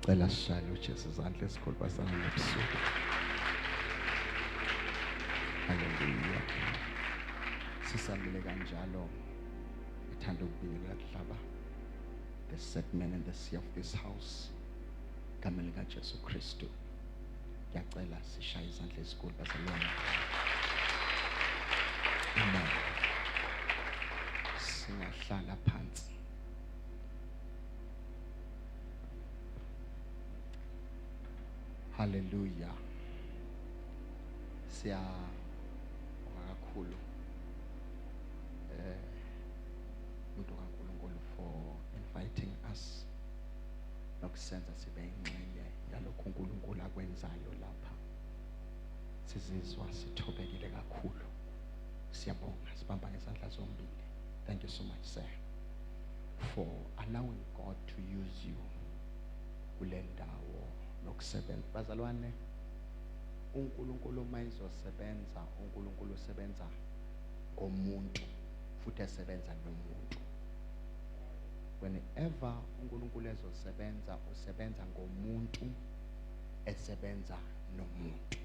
Cela sishayele uJesu izandla esikhulu basana ebusuku. Hallelujah. Sisambile kanjalo ethanda ukubingelela kuhlaba the set man and the sea of this house. Igama lika Jesu Kristu. Ngiyacela sishaye izandla esikhulu basalona. Amen. Singahlala phansi. Hallelujah. Siyabonga kakhulu umuntu kaNkulunkulu for inviting us nokusenza sibe ingxenye yalokho uNkulunkulu akwenzayo lapha. Sizizwa sithobekile kakhulu. Siyabonga, sibamba ngesandla zombili. Thank you so much, sir, for allowing God to use you kule ndawo nokusebenza. Bazalwane, uNkulunkulu mayizosebenza, uNkulunkulu usebenza ngomuntu futhi esebenza nomuntu. Whenever uNkulunkulu ezosebenza, usebenza ngomuntu esebenza nomuntu.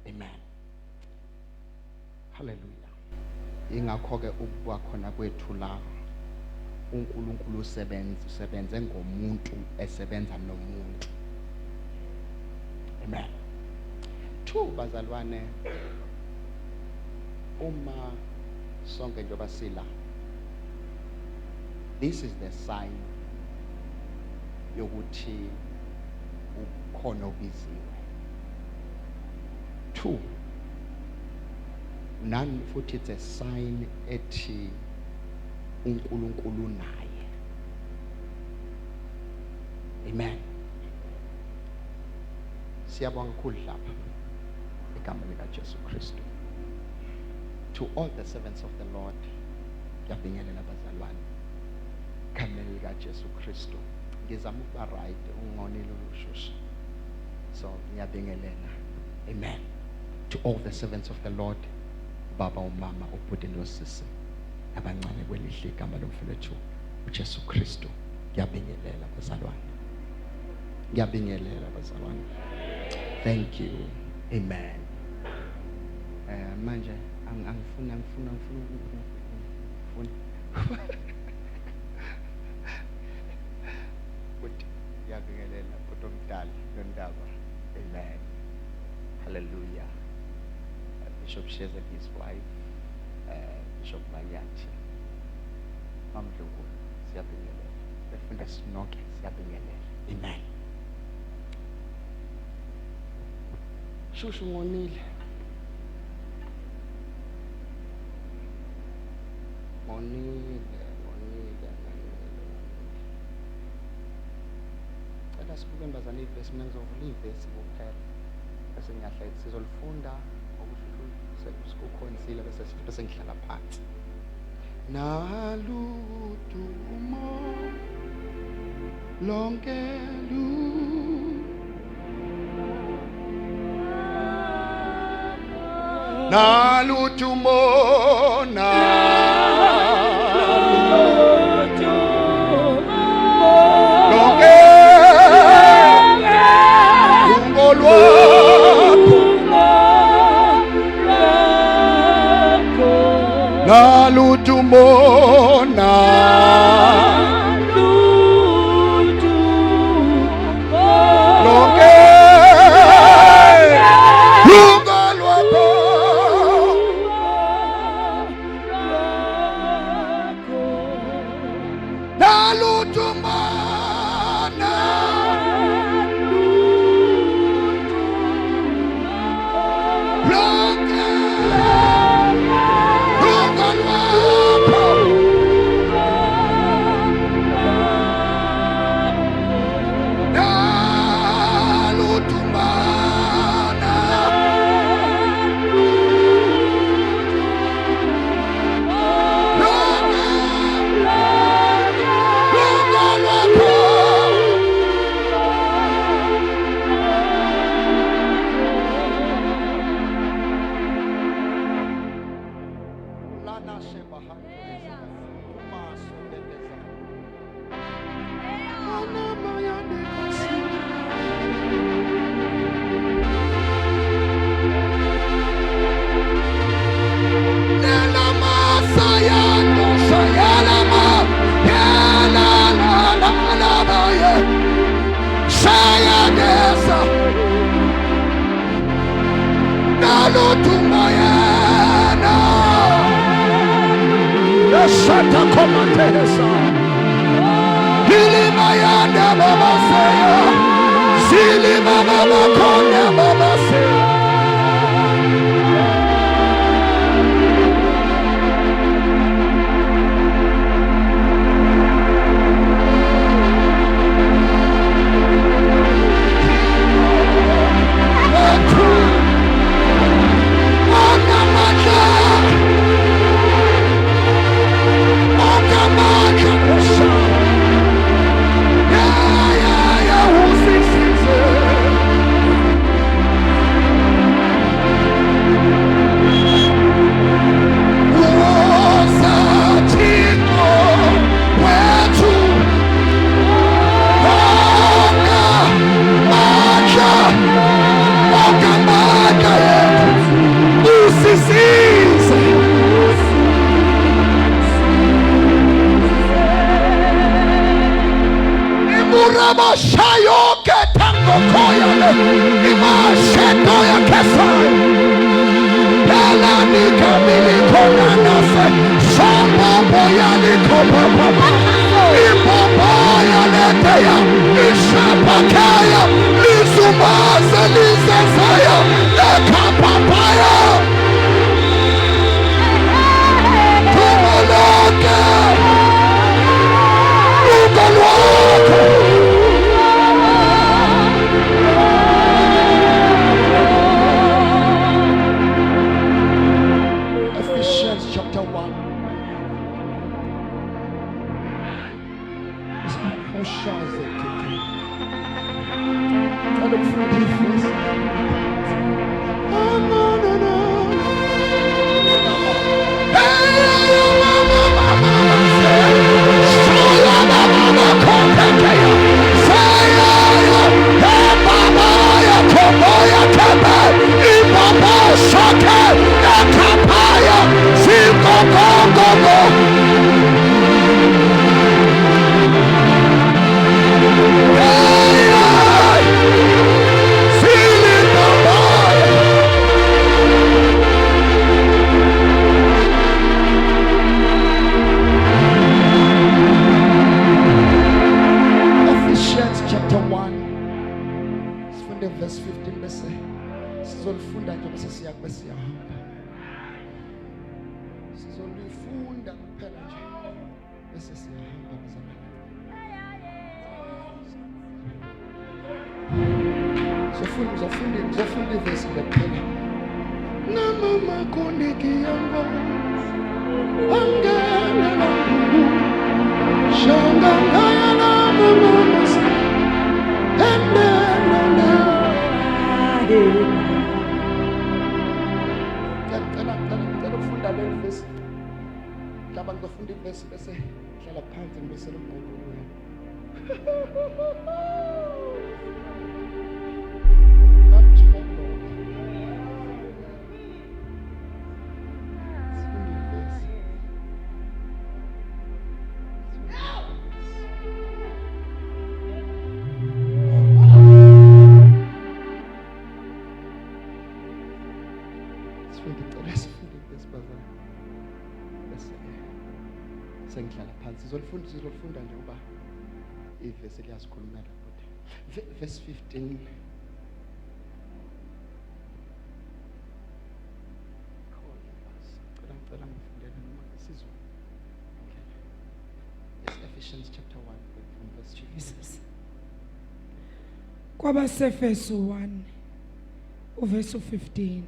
Amen. Hallelujah. Ingakho ke ukuba khona kwethu la uNkulunkulu usebenze ngomuntu esebenza nomuntu. Amen. Two, bazalwane, uma sonke njengoba sila, this is the sign yokuthi ukhona obiziwe. Two, none futhi it's a sign ethi uNkulunkulu naye. Amen. Siyabonga kakhulu lapha igama lika Jesu Kristu. To all the servants of the Lord, ngiyabingelela bazalwane. Igama lika Jesu Kristu. Ngizama ukuba right ungonile ushusha. So ngiyabingelela. Amen. To all the servants of the Lord, baba umama ubhuti nosisi abancane kwelihle igama lomfowethu uJesu Kristu. Ngiyabingelela bazalwane. Ngiyabingelela bazalwane. Thank you. Amen. Manje angifuna But ngiyabingelela kodwa omdala nondaba. Amen. Hallelujah. Bishop Sheza, his wife, Bishop Mayanchi, Mamdlugu, siyabingelela. Befunda sinonke siyabingelela. Amen. Shushu ngonile. Cela sibuke mbazana ivesi, mina ngizovula ivesi kuphela. Bese ngiyahlala sizolifunda sekukhonzile bese ngihlala phansi. Naludumo lonke naludumo lonke ungolwa nalutumona lonke lungalwapho nalutumona lonke Lungalo Shata Komatesa. Hili Mayanda Baba Seya. Zili Baba Makonda Baba Seya. Shayoke tango koyale imashendo ya kesai yala nikamili kona nase shamba boyali kopapa ipopo yaleteya ishapakaya lizumaze lizezaya lekapapaya tumaloke ukolwako. Verse 15 bese sizolifunda nje bese siyakube siyahamba sizolifunda kuphela nje bese siyahamba bazalwane zofunda ivesi lephela namama kondeki yango angela nangu shanga ngaya na mama Ngicela ukufunda le verse. Mhlawumbe ngizofunda ivesi bese hlala phansi ngibisela uBhayibheli. Sengihlala phansi sizolifunda nje uba ivesi liyasikhulumela futhi verse 15 ngicela ngifundele noma ngesizulu yes Ephesians chapter 1 from verse 2 kwabaseFeso 1 uverse 15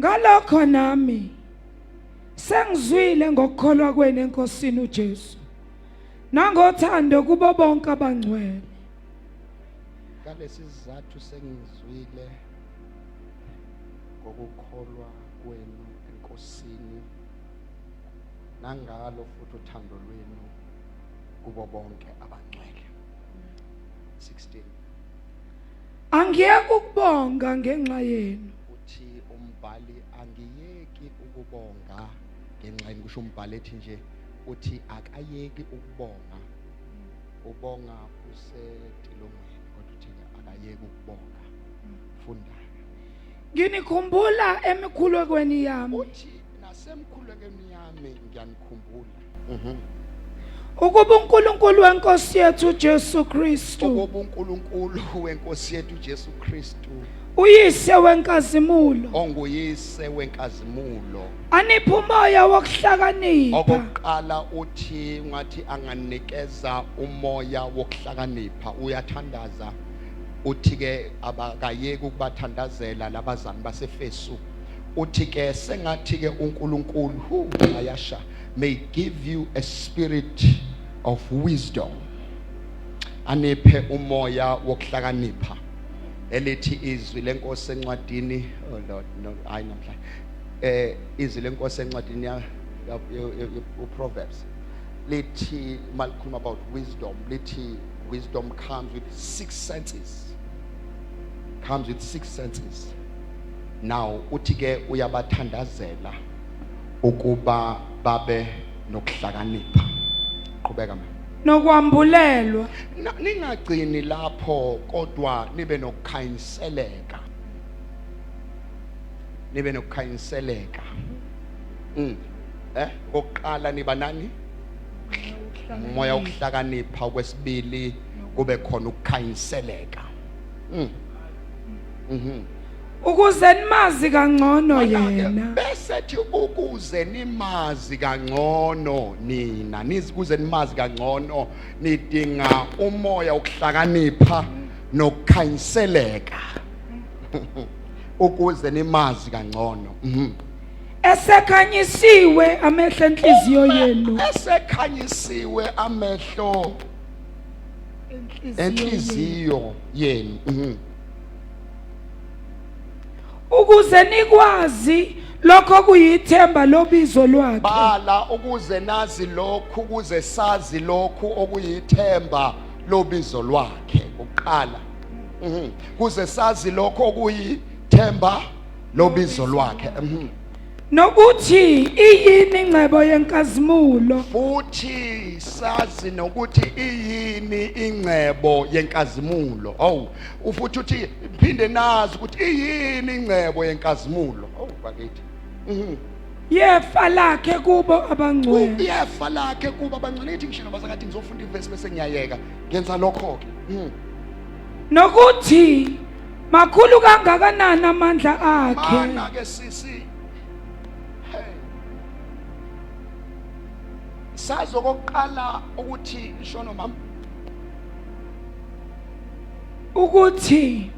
ngalokho nami sengizwile ngokukholwa kwenu enkosini uJesu nangothando kubo bonke abangcwele ngalesi sizathu sengizwile ngokukholwa kwenu enkosini nangalo futhi uthando lwenu kubo bonke abangcwele 16 angiyeke ukubonga ngenxa yenu uthi umbhali angiyeki ukubonga ngenxa yenu kusho umbhali ethi nje uthi akayeki ukubonga ubonga usetilongweni kodwa uthi akayeki ukubonga funda nginikhumbula emikhulekweni yami uthi Nasemkhulekweni yami ngiyanikhumbula. ukuba uNkulunkulu wenkosi yethu uJesu Kristu Ukuba uNkulunkulu wenkosi yethu Jesu Kristu uyise wenkazimulo onguyise wenkazimulo. anipha umoya wokuhlakanipha Okokuqala uthi ngathi anganikeza umoya wokuhlakanipha. Uyathandaza uthi ke abakayeki ukubathandazela labazali baseFesu. Uthi ke sengathi ke uNkulunkulu ayasha may give you a spirit of wisdom. Aniphe umoya wokuhlakanipha. Elithi izwi lenkosi encwadini, oh Lord, no I namhla izwi lenkosi encwadini ya Proverbs lithi malikhuluma about wisdom, lithi wisdom comes with 6 senses, comes with 6 senses. Now uthi ke uyabathandazela ukuba babe nokuhlakanipha. Qhubeka mama. nokwambulelwa Ningagcini lapho kodwa nibe nokukhanyiseleka. Nibe nokukhanyiseleka. Okokuqala niba nani? Umoya wokuhlakanipha. Okwesibili kube khona ukukhanyiseleka. ukuze nimazi kangcono yena Bese thi ukuze nimazi kangcono nina, ukuze nimazi kangcono nidinga umoya wokuhlakanipha nokukhanyiseleka. Ukuze nimazi kangcono. esekhanyisiwe amehlo enhliziyo yenu Esekhanyisiwe amehlo enhliziyo yenu. ukuze nikwazi lokho kuyithemba lobizo lwakhe Bala ukuze nazi lokhu, ukuze sazi lokhu okuyithemba lobizo lwakhe. Uqala kuze sazi lokho okuyithemba lobizo lwakhe. nokuthi iyini ingcebo yenkazimulo Futhi sazi nokuthi iyini ingcebo yenkazimulo. Oh, ufuthi uthi phinde nazi ukuthi iyini ingcebo yenkazimulo. Oh bakithi. yefa lakhe kubo abangcwele Uyefa lakhe kuba abangcwele. Ithi ngishilo bazakathi ngizofunda ivesi bese ngiyayeka. Ngenza lokho ke. nokuthi makhulu kangakanani amandla akhe Mana ke sisi. Sazi okokuqala ukuthi ishono mama ukuthi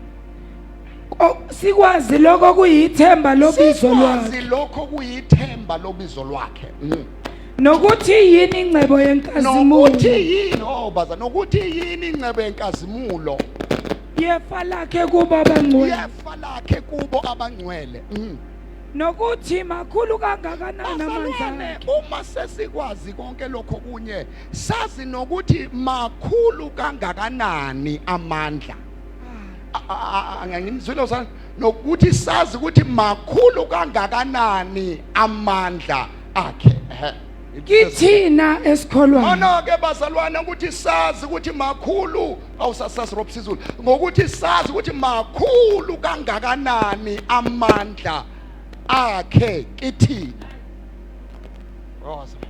sikwazi lokho kuyithemba lobizo lwakhe sikwazi lokho kuyithemba lobizo lwakhe. nokuthi yini ingcebo yenkazimulo Nokuthi yini baza nokuthi yini ingcebo yenkazimulo. yefa lakhe kubo abangcwele Yefa lakhe kubo abangcwele. nokuthi makhulu kangakanani amandla Bazalwane, akhe uma sesikwazi konke lokho kunye sazi nokuthi makhulu kangakanani amandla. Angangizwile usana nokuthi sazi ukuthi makhulu kangakanani amandla akhe. kithina esikholwayo Mana ke bazalwane ukuthi sazi ukuthi makhulu awusasasi Rob Sizulu ngokuthi sazi ukuthi makhulu kangakanani amandla akhe kithina.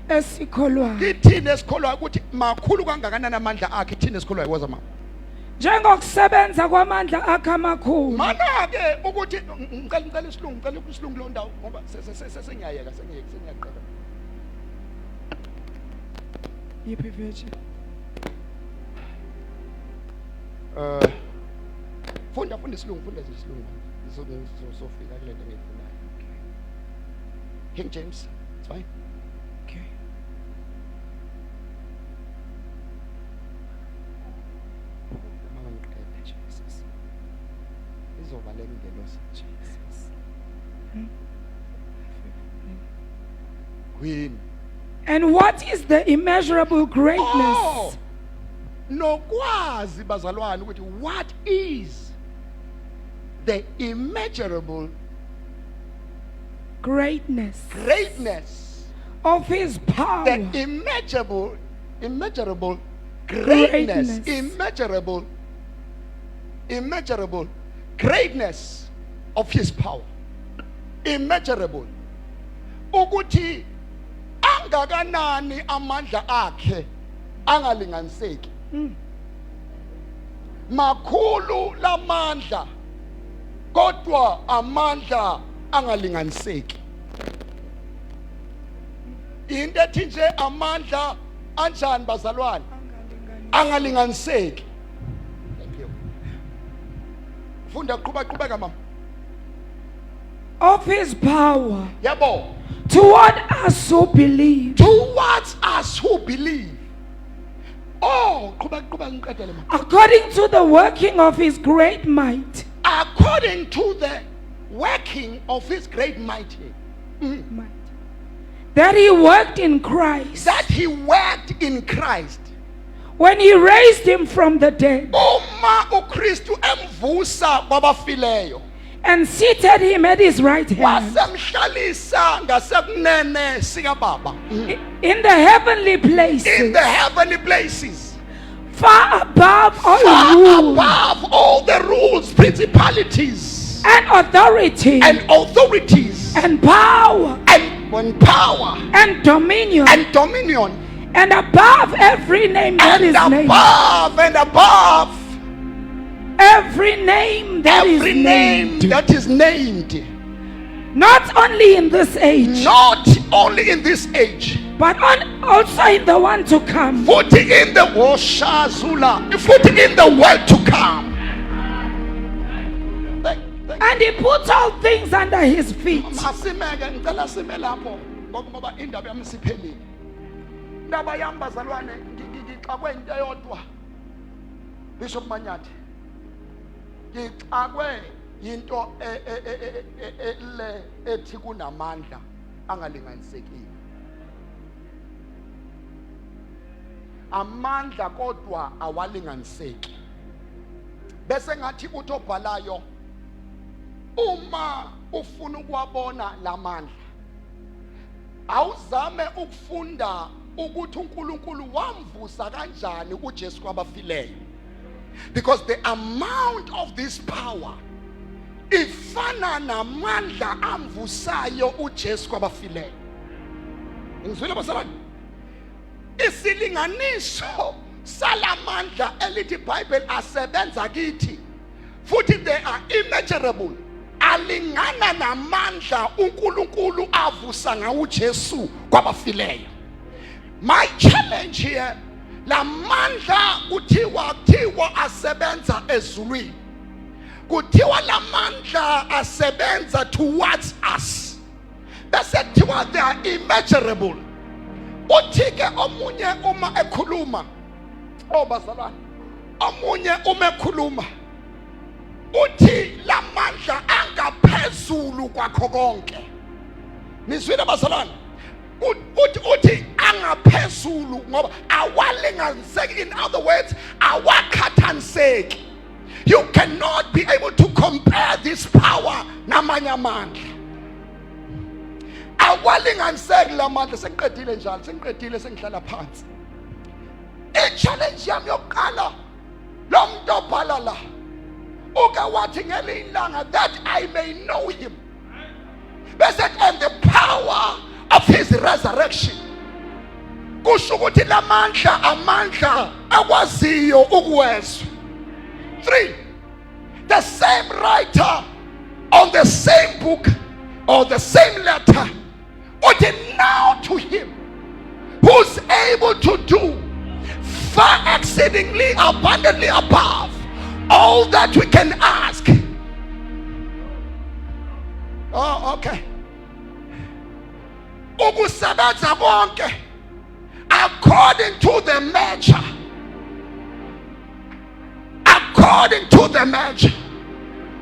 esikholwayo Kithina esikholwayo ukuthi makhulu kangakanani amandla akhe thina esikholwayo waza mama. njengokusebenza kwamandla akhe amakhulu Mana ke ukuthi ngicela isilungu lo ndawo ngoba sengiyayeka sengiyaqeda. yiphi version Funda isilungu sofika kule nto engiyifunayo. King James, it's fine. okay Mama ngiqede Jesus. Izobaleka ingelosi Jesus. Queen. and what is the immeasurable greatness Nokwazi bazalwane ukuthi what is the immeasurable greatness greatness, of his power the immeasurable greatness, immeasurable greatness of his power. Immeasurable. ukuthi angakanani amandla akhe angalinganiseki. Makhulu lamandla kodwa amandla angalinganiseki. Into ethi nje amandla anjani bazalwane? Angalinganiseki. Thank you. Funda qhubeka mama. Of his power Yabo. toward us who believe, Towards us who believe. Oh, qhubeka ngiqedele mama. according to the working of his great might. According to the working of his great might. Might. That he worked in Christ That he worked in Christ. when he raised him from the dead Uma uKristu emvusa kwabafileyo. and seated him at his right hand Wasemhlalisa ngasekunene sika Baba. in the heavenly In places, the heavenly places. far above all Far rule above all the rules, principalities, and authority and authorities, and power and power, and dominion, and dominion, and above every name that and is named, above every name that is every name named, that is named. not only in this age, Not only in this age, but also in the one to come. putting in the Woshazula, putting in the world to come. And he put all things under his feet. Masimeke ngicela sime lapho ngoba indaba yami siphelile. Indaba yami bazalwane ngixakwe into eyodwa. Bishop Manyathi. Ngixakwe into le ethi kunamandla angalinganisekile. Amandla kodwa awalinganiseki. Bese ngathi uthi obhalayo uma ufuna ukuwabona lamandla awuzame ukufunda ukuthi uNkulunkulu wamvusa kanjani uJesu kwabafileyo, because the amount of this power ifana namandla amvusayo uJesu kwabafileyo. Ngizwile basalwane, isilinganiso salamandla elithi iBhayibheli asebenza kithi futhi they are immeasurable, alingana namandla uNkulunkulu avusa ngawo uJesu kwabafileyo. My challenge here, la mandla kuthiwa asebenza ezulwini, kuthiwa la mandla asebenza towards us, bese kuthiwa they are immeasurable. Uthike omunye uma ekhuluma, bazalwane, omunye uma ekhuluma uthi la mandla angaphezulu kwakho konke. Nizwile bazalwane? Uthi angaphezulu ngoba awalinganiseki. In other words, awakhathaniseki. You cannot be able to compare this power namanye amandla. Awalinganiseki la mandla. Sengiqedile njalo, sengiqedile sengihlala phansi. I-challenge yami yokuqala lo muntu obhala la ukawathi ngelinye ilanga that I may know him, and the power of his resurrection. Kusho ukuthi lamandla amandla akwaziyo ukuwezwa. 3, the same writer on the same book or the same letter, uthi now to him who's able to do far exceedingly abundantly above all that we can ask. Oh, okay. Ukusebenza konke according to the measure. According to the measure.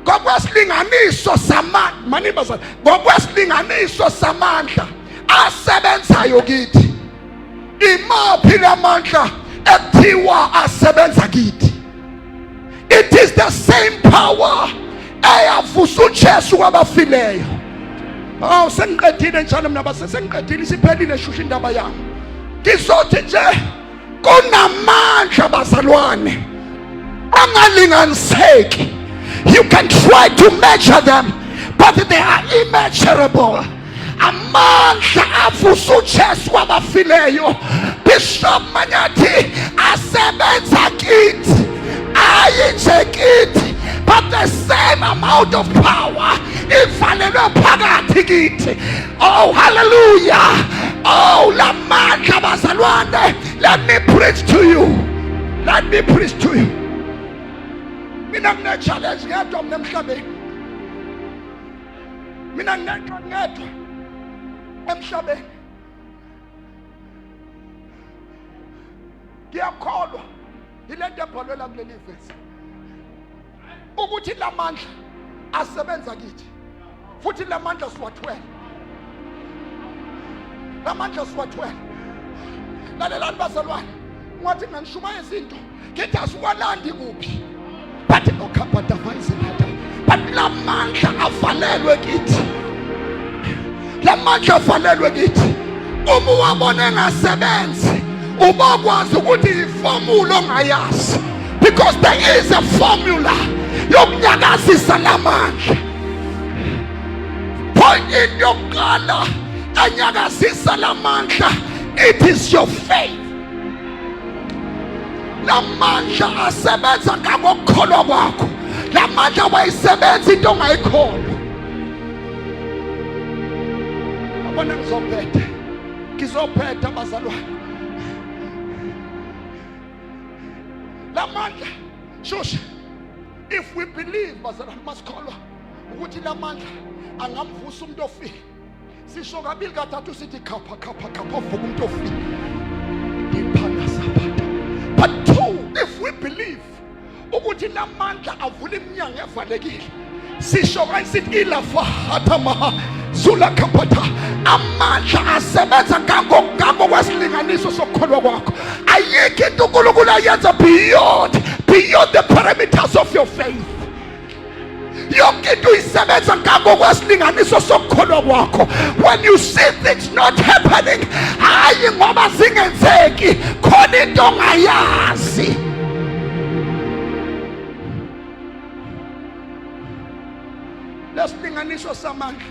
Ngokwesilinganiso samandla, manibazana, ngokwesilinganiso samandla asebenzayo kithi. Imaphi lamandla ekuthiwa asebenza kithi? It is the same power eyavusa uJesu kwabafileyo. Oh, sengiqedile njalo mina base sengiqedile siphelile shusha indaba yami. Ngizothi nje kunamandla bazalwane angalinganiseki. You can try to measure them, but they are immeasurable. amandla avusa uJesu kwabafileyo. Bishop Manyathi asebenza kithi, ayinje kithi, but the same amount of power ivalelwe phakathi kithi. Oh hallelujah. Oh lamandla bazalwane, let me preach to you. Let me preach to you. Mina ngine challenge ngedwa emhlabeni. Mina ngedwa emhlabeni. Ngiyakholwa ilento ebhalwe kuleli verse ukuthi lamandla asebenza kithi, futhi lamandla siwathwele. Lamandla siwathwele. Lalelani bazalwane, ngathi nganishuma izinto ngithi asiwalandi kuphi, but okhabhadava izinto, but lamandla avalelwe kithi. Lamandla avalelwe kithi. Uma wabona engasebenzi, ubakwazi ukuthi iformula ongayazi, because there is a formula yokunyakazisa lamandla. Point in yokuqala anyakazisa lamandla, it is your faith. Lamandla asebenza ngokukholwa kwakho. Lamandla wayisebenza into ongayikholwa. Abona ngizophetha bazalwane. Lamandla shusha, if we believe bazalwane masikholwa ukuthi lamandla angamvusa umuntu ofile, sisho kabili kathathu sithi khapha uvuka umuntu ofile. But two, if we believe ukuthi lamandla avula iminyango evalekile, sisho sithi ilafa hatama zula kapata. Amandla asebenza ngakho kwesilinganiso sokukholwa kwakho. Ayikho into uNkulunkulu ayenza beyond the parameters of your faith. Yonke into isebenza ngakho kwesilinganiso sokukholwa kwakho. When you see things not happening, hayi ngoba zingenzeki, khona into ongayazi. Lesilinganiso samandla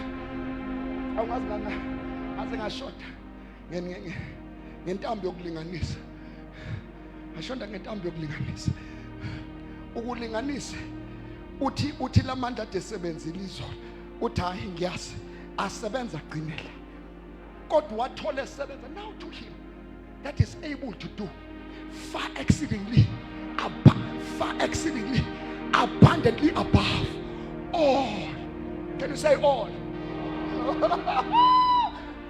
awungazi ngana aze ngashoda ngentambo yokulinganisa. Ngashonda ngentambo yokulinganisa. Ukulinganisa uthi lamandla desebenzile izolo, uthi hayi ngiyazi asebenza qinela, kodwa wathole sebenza now to him that is able to do far exceedingly abundantly above all. Can you say all?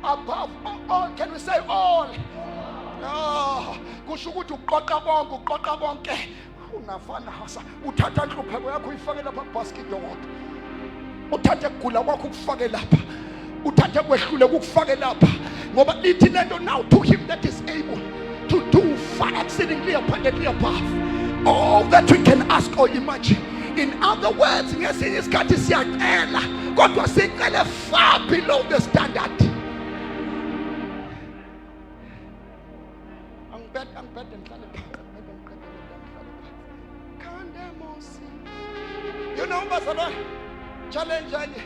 Above all. Can we say all? Kusho ukuthi uqoqa konke ungafana hasa, uthatha inhlupheko yakho uyifake lapha kubasket yodwa, uthathe ukugula kwakho ukufake lapha, uthathe kwehlule ukufake lapha, ngoba lithi lento now to him that is able to do far exceedingly abundantly above all that we can ask or imagine. In other words, ngesinye isikhathi siyacela kodwa sicele far below the standard. You know bazalwane, challenge enye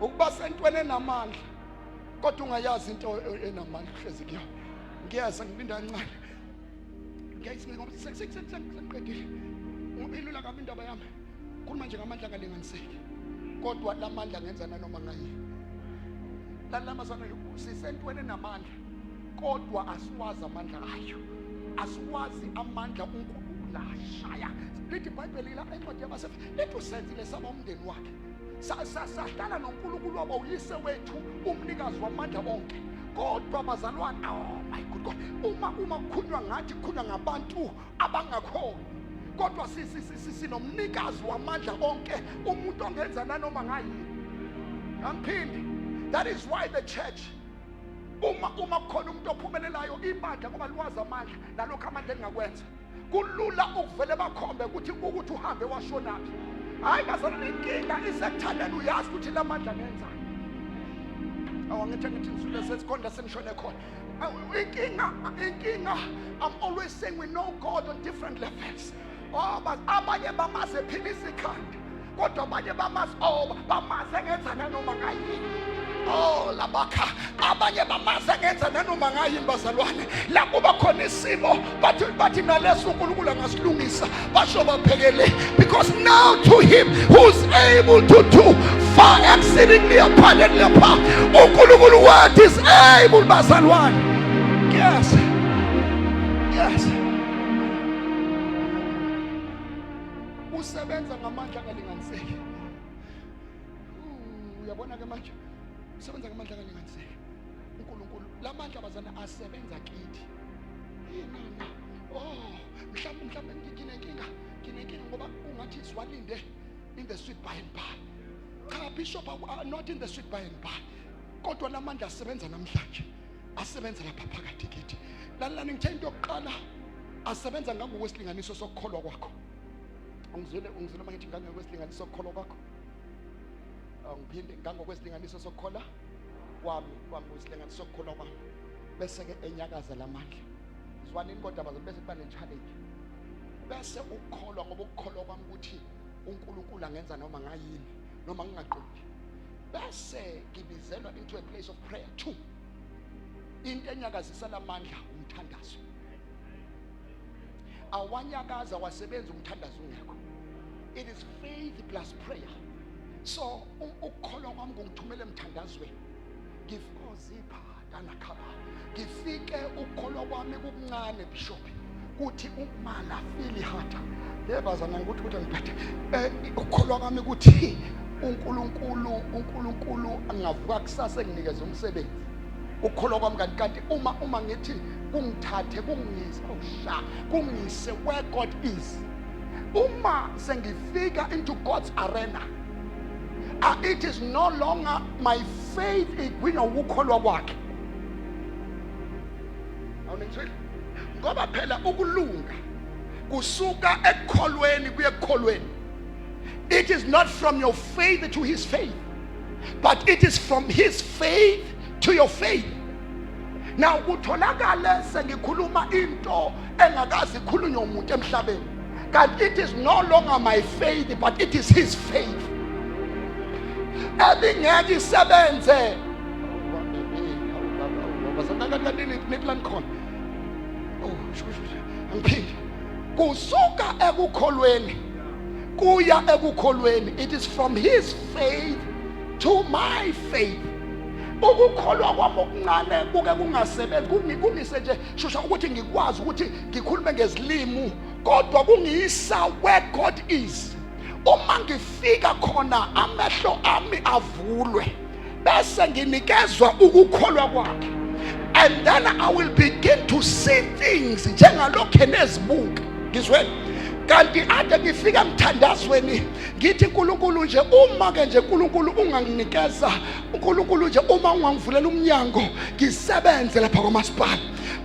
ukuba sentweni enamandla kodwa ungayazi into enamandla hlezi kuyo. Ngiyeza ngibinda kancane. Ngiyayisinika ngoba sekuqedile. Ngilula kabi indaba yami. Khuluma nje ngamandla angalinganiseki. Kodwa lamandla ngenza nanoma ngayini. Lamazana sisentweni enamandla kodwa asiwazi amandla ayo. Asiwazi amandla uNkulunkulu ashaya. Lithi iBhayibheli la encwadi yabasefe lethu senzile saba umndeni wakhe. Sahlala noNkulunkulu wabo uyise wethu umnikazi wamandla onke. Kodwa bazalwane, oh my God, uma kukhulunywa ngathi kukhulunywa ngabantu abangakholwa, kodwa sinomnikazi wamandla onke, umuntu ongenza nanoma ngayini. Amphindi. That is why the church uma khona umuntu ophumelelayo ibandla ngoba liwazi amandla nalokho amandla engakwenza, kulula ukuvele bakhombe ukuthi uhambe washonaphi. Hayi bazalwane, inkinga isekuthandeni uyazi ukuthi lamandla ngenzani. Inkinga, I'm always saying we know God on different levels. But abanye bamaze philisa ikhanda, kodwa abanye bamazi bamaze ngenza nanoma ngayini. Oh labakha abanye bamazi ngenza nanoma ngayini bazalwane la kuba khona isimo bathi naleso uNkulunkulu angasilungisa basho baphekele, because now to him who's able to do far exceedingly abundantly above, uNkulunkulu word is able bazalwane. Yes, usebenza ngamandla angalinganiseki. Uyabona ke manje usebenza ngamandla angalinganiseki uNkulunkulu. Lamandla bazana asebenza kithi. Yena mhlawumbe nginenkinga ngoba ungathi siwalinde in the sweet by and by. Cha bishop, not in the sweet by and by. Kodwa lamandla asebenza namhlanje. Asebenza lapha phakathi kithi. Lalani ngithe into yokuqala asebenza ngangokwesilinganiso sokukholwa kwakho. Ungizwile mangithi ngangokwesilinganiso sokukholwa kwakho. Ngiphinde ngangokwesilinganiso sokukholwa kwami kwesilinganiso sokukholwa kwami. Bese ke enyakaza lamandla. Izwanini kodwa bazo bese kuba ne-challenge. Bese ukukholwa ngoba ukukholwa kwami ukuthi uNkulunkulu angenza noma ngayini noma ngingaqondi. Bese ngibizelwa into a place of prayer too. Into enyakazisa lamandla umthandazo. Awanyakaza wasebenza umthandazo ungekho. It is faith plus prayer. So ukukholwa kwami ngithumele emthandazweni. Ngifozipha danakhaba. Ngifike ukukholwa kwami kukuncane bishop. Kuthi umala feel hata. Yebazana ukuthi ngiphathe. Ukukholwa kwami kuthi uNkulunkulu angavuka kusasa enginikeze umsebenzi. Ukukholwa kwami kanti uma ngithi kungithathe kungise where God is. Uma sengifika into God's arena, it is no longer my faith ukukholwa kwakhe. Awunengizwile? Ngoba phela ukulunga kusuka ekukholweni kuye ekukholweni. It is not from your faith to his faith, but it is from his faith to your faith. Now kutholakala sengikhuluma into engakazi ikhulunywa umuntu emhlabeni. God, it is no longer my faith, but it is his faith. Abingeke isebenze. Niplan khona. Ngiphinde. Kusuka ekukholweni kuya ekukholweni. It is from his faith to my faith. Ukukholwa kwami okuncane kuke kungasebenzi kungise nje shusha ukuthi ngikwazi ukuthi ngikhulume ngezilimi kodwa kungiyisa where God is. Uma ngifika khona amehlo ami avulwe bese nginikezwa ukukholwa kwakhe, and then I will begin to see things njengalokho enezibuka. Ngizwe kanti ade ngifika emthandazweni ngithi uNkulunkulu nje uma ke nje uNkulunkulu unganginikeza, uNkulunkulu nje uma ungangivulela umnyango ngisebenze lapha kwamasipala.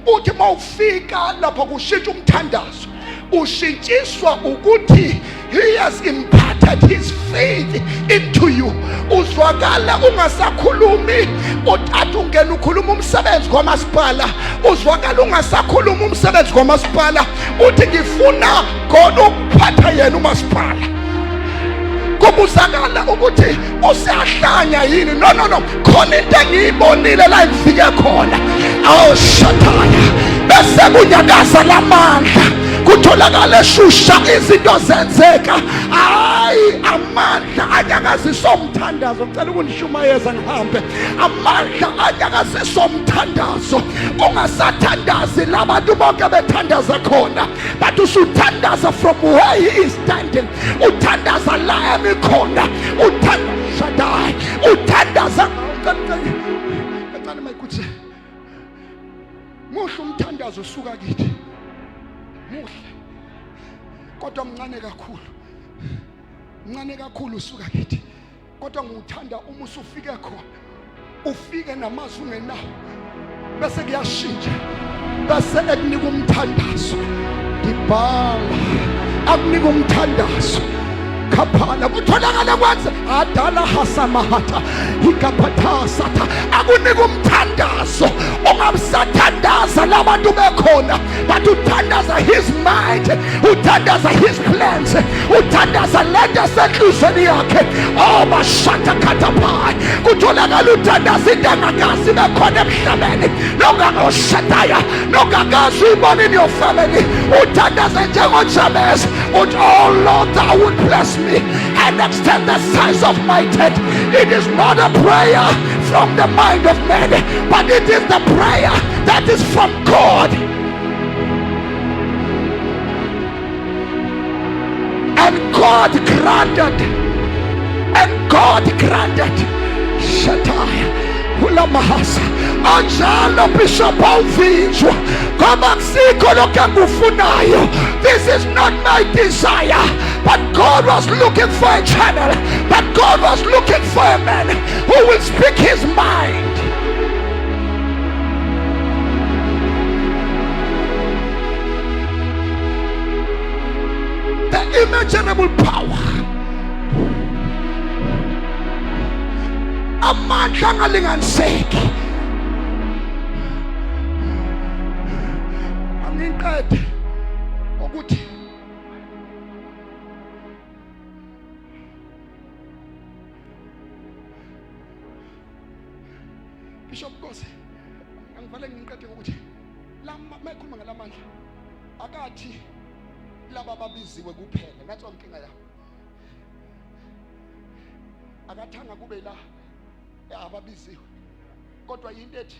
Uthi mawufika lapha kushintsha umthandazo, ushintshiswa ukuthi he has imparted his faith into you. Uzwakala ungasakhulumi uthatha ungena ukhuluma umsebenzi kwamasipala. Uzwakala ungasakhuluma umsebenzi kwamasipala uthi ngifuna khona ukuphatha yena umasipala. Kubuzakala ukuthi usiyahlanya yini. No khona into engiyibonile la ngifike khona. Awu shathaya bese kunyakaza lamandla kutholakala eshusha izinto zenzeka. Hayi amandla anyakazisa umthandazo. Ngicela ukungishumayeza ngihambe. Amandla anyakazisa umthandazo. Ungasathandazi labantu bonke bethandaza khona, but usuthandaza from where he is standing. Uthandaza la emikhona. Uthandaza ngicela mayikuthi muhle umthandazo usuka kithi. Muhle kodwa mncane kakhulu usuka kithi. Kodwa ngiuthanda uma usufike khona ufike namazwi ungenawo bese kuyashintsha, bese ekunika umthandazo. Ngibhala akunika umthandazo kapana kutholakala kwenze adala hasamahata ikapathasata akunika umthandazo ongamsathandaza labantu bekhona but uthandaza his mind uthandaza his plans uthandaza lento esenhlizweni yakhe bashata katapha kutholakala uthandaza into engakazi bekhona emhlabeni nongakoshataya nongakazi uyibona in your family uthandaza njengoJabez uthi oh Lord thou would bless me and extend the size of my tent. It is not a prayer from the mind of man, but it is the prayer that is from God. And God granted. And God granted. Shatai. Ulamahasa anjalo bishop awuvinjwa ngoba kusikho lokho engufunayo. This is not my desire, but God was looking for a channel, but God was looking for a man who will speak his mind. The immeasurable power, amandla angalinganiseki. Angiqede ukuthi Bishop Nkosi angivale ngiqede ukuthi lama mayikhuluma ngalamandla akathi laba babiziwe kuphela. That's what inkinga yabo. Akathanga kube la ababiziwe kodwa yinto ethi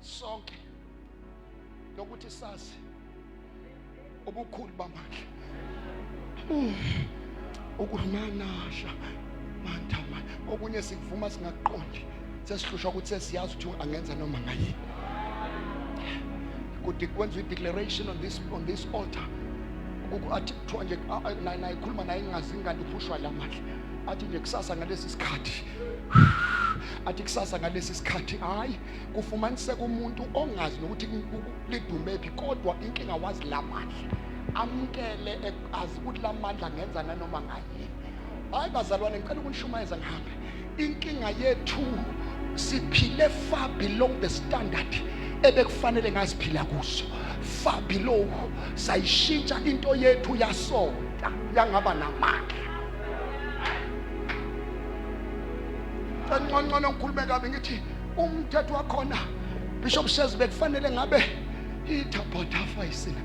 sonke lokuthi sazi ubukhulu bamandla ukumanasha mantama okunye sikuvuma singaqondi sesihlushwa ukuthi sesiyazi ukuthi angenza noma ngayini kuthi kwenza i-declaration on this altar athi kuthiwa nje nayikhuluma naye ingazingani uphushwa la mandla athi nje kusasa ngalesi sikhathi athi kusasa ngalesi sikhathi hayi kufumaniseka umuntu ongazi nokuthi lidumephi kodwa inkinga wazi la mandla amkele azi ukuthi la mandla angenza nanoma ngayini. Hayi bazalwane ngicela ukunishumayeza ngihambe. Inkinga yethu siphile far below the standard ebekufanele ngasiphila kuso. Far below sayishintsha into yethu yasonta yangaba namandla. Ngcono ngikhulume kabi ngithi umthetho wakhona Bishop says bekufanele ngabe ithabhathafa isina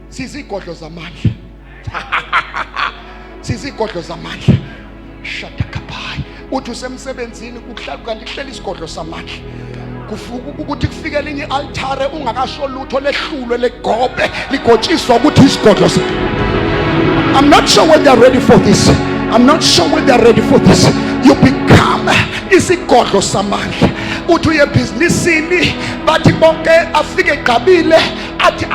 sizigodlo zamandla. Sizigodlo zamandla. Shatakabhayi uthi usemsebenzini kuhlala kanti kuhlela isigodlo samandla. Kufuka ukuthi kufike linye altare ungakasho lutho lehlulwe legobe ligotshiswa ukuthi isigodlo. I'm not sure when they're ready for this. I'm not sure when they're ready for this. You become isigodlo samandla. Uthi uye ebhizinisini bathi bonke afike egqabile athi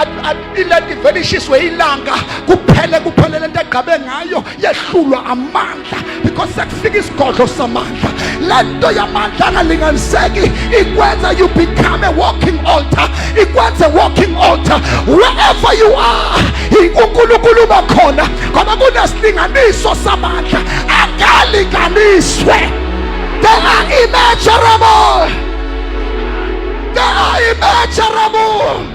ileti velishiswe ilanga kuphele lento egqabe ngayo yehlulwa amandla because sekufika isigodlo samandla. Lento yamandla angalinganiseki ikwenza you become a walking altar. Ikwenza a walking altar wherever you are. uNkulunkulu bakhona ngoba kunesilinganiso samandla akalinganiswe. They are immeasurable. They are immeasurable.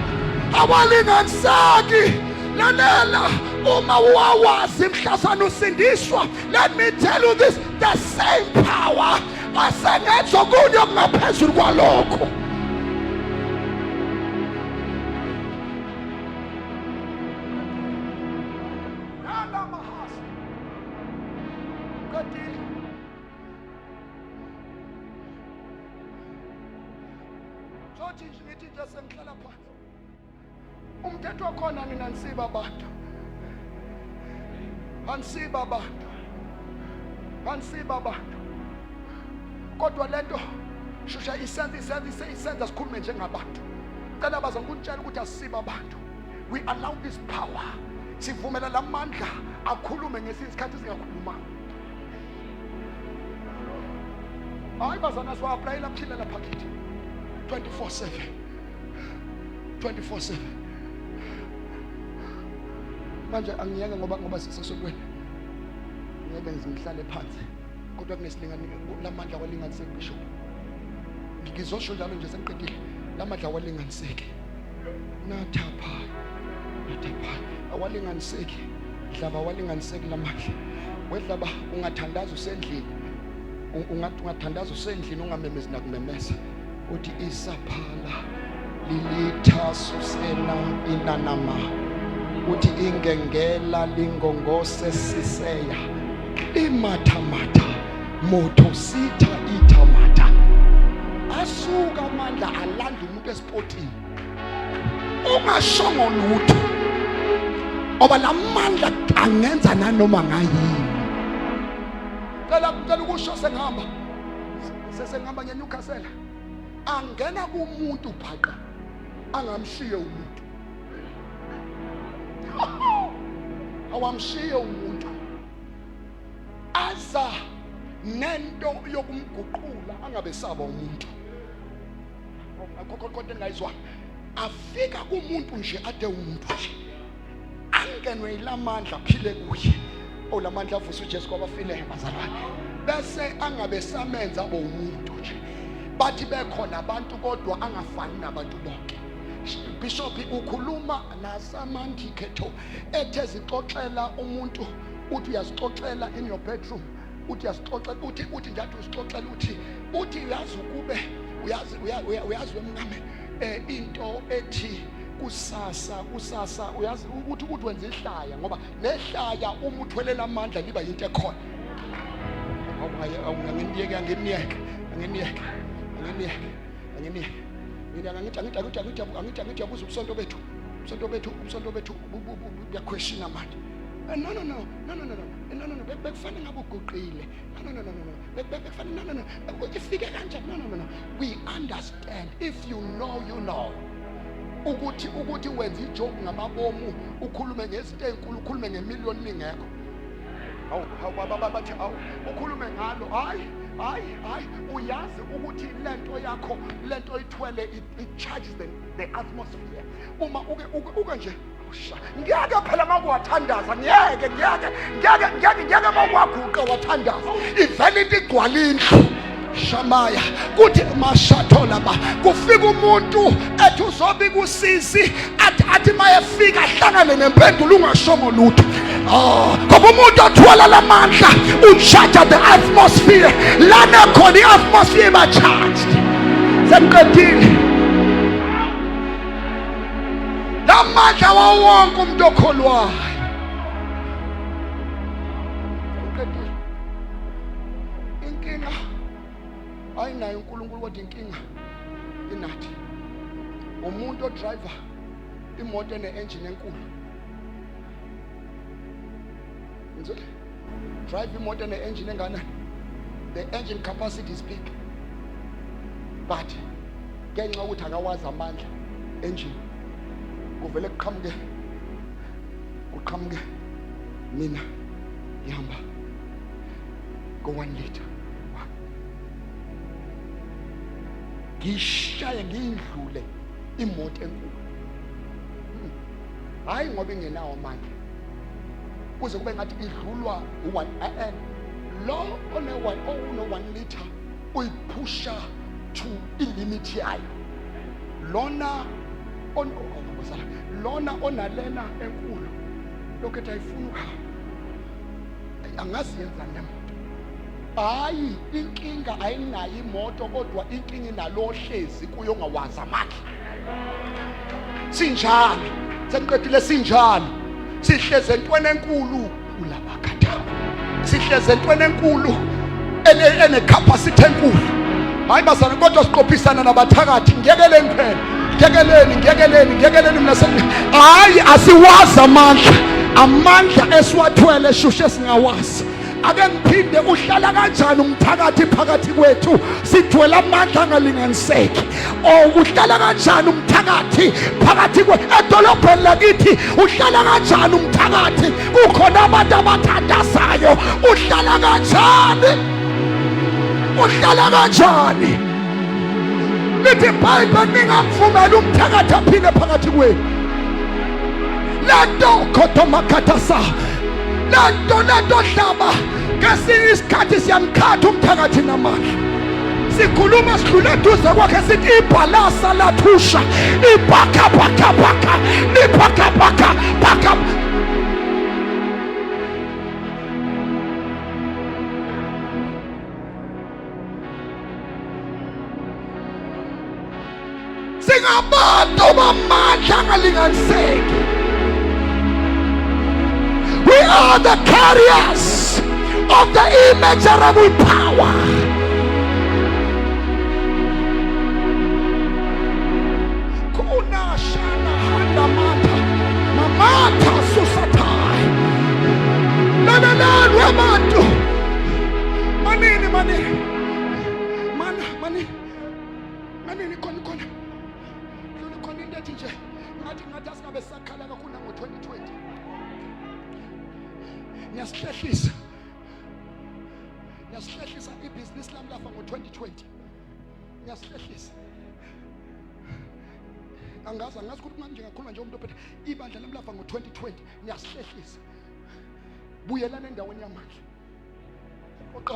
Awalinganiseki. Lalela uma wawazi mhlasana usindiswa. Let me tell you this, the same power asengenza kunye okungaphezulu kwalokho. Umthetho wakhona mina nsiba abantu. Ansiba abantu. Ansiba abantu. Kodwa lento shusha isenza sikhulume njengabantu. Cela baza ngikutshela ukuthi asisiba abantu. We allow this power. Sivumela lamandla akhulume ngesikhathi singakhuluma. Hayi bazana swa apply la phila la packet. 24/7. 24/7. Manje angiyeke ngoba sisesokweni. ngeke ngihlale phansi kodwa kunesilingani lamandla walinganiseki bishop ngizosho njalo nje sengiqedile lamandla walinganiseki nathapha awalinganiseki dlaba walinganiseki lamandla wedlaba ungathandaza usendlini ungathandaza usendlini ungamemezi nakumemeza uthi isaphala lilitha susena inanama uthi ingengela lingongose siseya imathamata moto sitha ithamata asuka amandla alanda umuntu esipotini ungashongo lutho oba lamandla angenza nanoma ngayini cela ukusho sengihamba ngeNewcastle angena kumuntu phaqa angamshiye umuntu awamshiye umuntu aza nento yokumguqula angabe saba umuntu kodwa engayizwa afika kumuntu nje ade umuntu nje angenwe ilamandla phile kuye olamandla avusa uJesu kwabafileyo bazalwane bese angabe samenza umuntu nje bathi bekhona abantu kodwa angafani nabantu bonke. Bishop ukhuluma nasamandi ketho ethe zixoxela umuntu uthi uyazixoxela in your bedroom uthi uyazixoxela uthi njathi uzixoxela uthi uyazi ukube uyazi wemngame into ethi kusasa uyazi ukuthi wenza ihlaya ngoba nehlaya uma uthwelela amandla liba into ekhona. Awungangiyeke angithi yabuza umsonto bethu uyaquestiona manje. No, bekufana ngabe uguqile. No, ifike kanjani? No. We understand. If you know, you know. Ukuthi wenza ijoke ngamabomu, ukhulume ngezinto ezinkulu, ukhulume ngemillion ningekho. Bathi ukhulume ngalo. Hayi, uyazi ukuthi lento yakho, lento ithwele it charges the atmosphere. Uma uke nje ngiyake phela makuwathandaza ngiyake makwaguqa wathandaza ivele into igcwala indlu shamaya kuthi mashathola ba kufika umuntu ethi uzobika usizi athi mayefika ahlangane nempendulo ungashongo lutho ngoba umuntu othwala lamandla ucharge the atmosphere lana khona iatmosphere ba charged semqedile lamandla wonke umuntu okholwayo. Inkinga ayinayo uNkulunkulu kodwa inkinga inathi umuntu odriver imoto ene-engine enkulu. Nje drive imoto ene-engine engana, the engine capacity is big but ngenxa ukuthi akawazi amandla engine kuvele kuqhamuke mina ngihamba go 1 liter ngishaye ngindlule imoto enkulu hayi ngoba ingenawo amandla kuze kube ngathi idlulwa u1 lo one liter uyiphusha to ilimit yayo lona onalena enkulu lokho ayifuna angazi yenza nemoto. Hayi inkinga ayinayo imoto kodwa inkinga inalo hlezi kuyo ngawazi amandla. Sinjalo sengiqedile sinjalo sihleze entweni enkulu ulabakatha sihleze entweni enkulu ene capacity enkulu. Hayi basana kodwa siqophisana nabathakathi ngekeleni phela ngekeleni mina hayi asiwazi amandla esiwathwele shushe singawazi. Ake ngiphinde uhlala kanjani umthakathi phakathi kwethu sithwele amandla angalinganiseki uhlala kanjani umthakathi phakathi edolobheni lakithi uhlala kanjani umthakathi kukhona abantu abathandazayo uhlala kanjani lithi iBhayibheli ningamvumeli umthakathi aphile phakathi kwenu lento khodomakhathasa lento hlaba Ngesinye isikhathi siyanikhatha umphakathi namandla. Sikhuluma sidlule eduze kwakhe sithi ibhalasa lathusha, ibhaka bhaka bhaka, ibhaka bhaka bhaka. Singabantu bamandla angalinganiseki. We are the carriers of the immeasurable power. Kuna shana handa mata, mamata susatai. Nananani wabantu. Manini manini. Manini kona. Kona indethi nje. Ngathi asingabe sakhala kakhulu ngo-2020. Ngiyasihlehlisa ibhizinisi lami lafa ngo-2020. Ngiyasihlehlisa. Angazi ukuthi manje ngakhuluma nje umuntu ophethe ibandla lami lafa ngo-2020. Ngiyasihlehlisa. Buyelana endaweni yamandla. Qoqa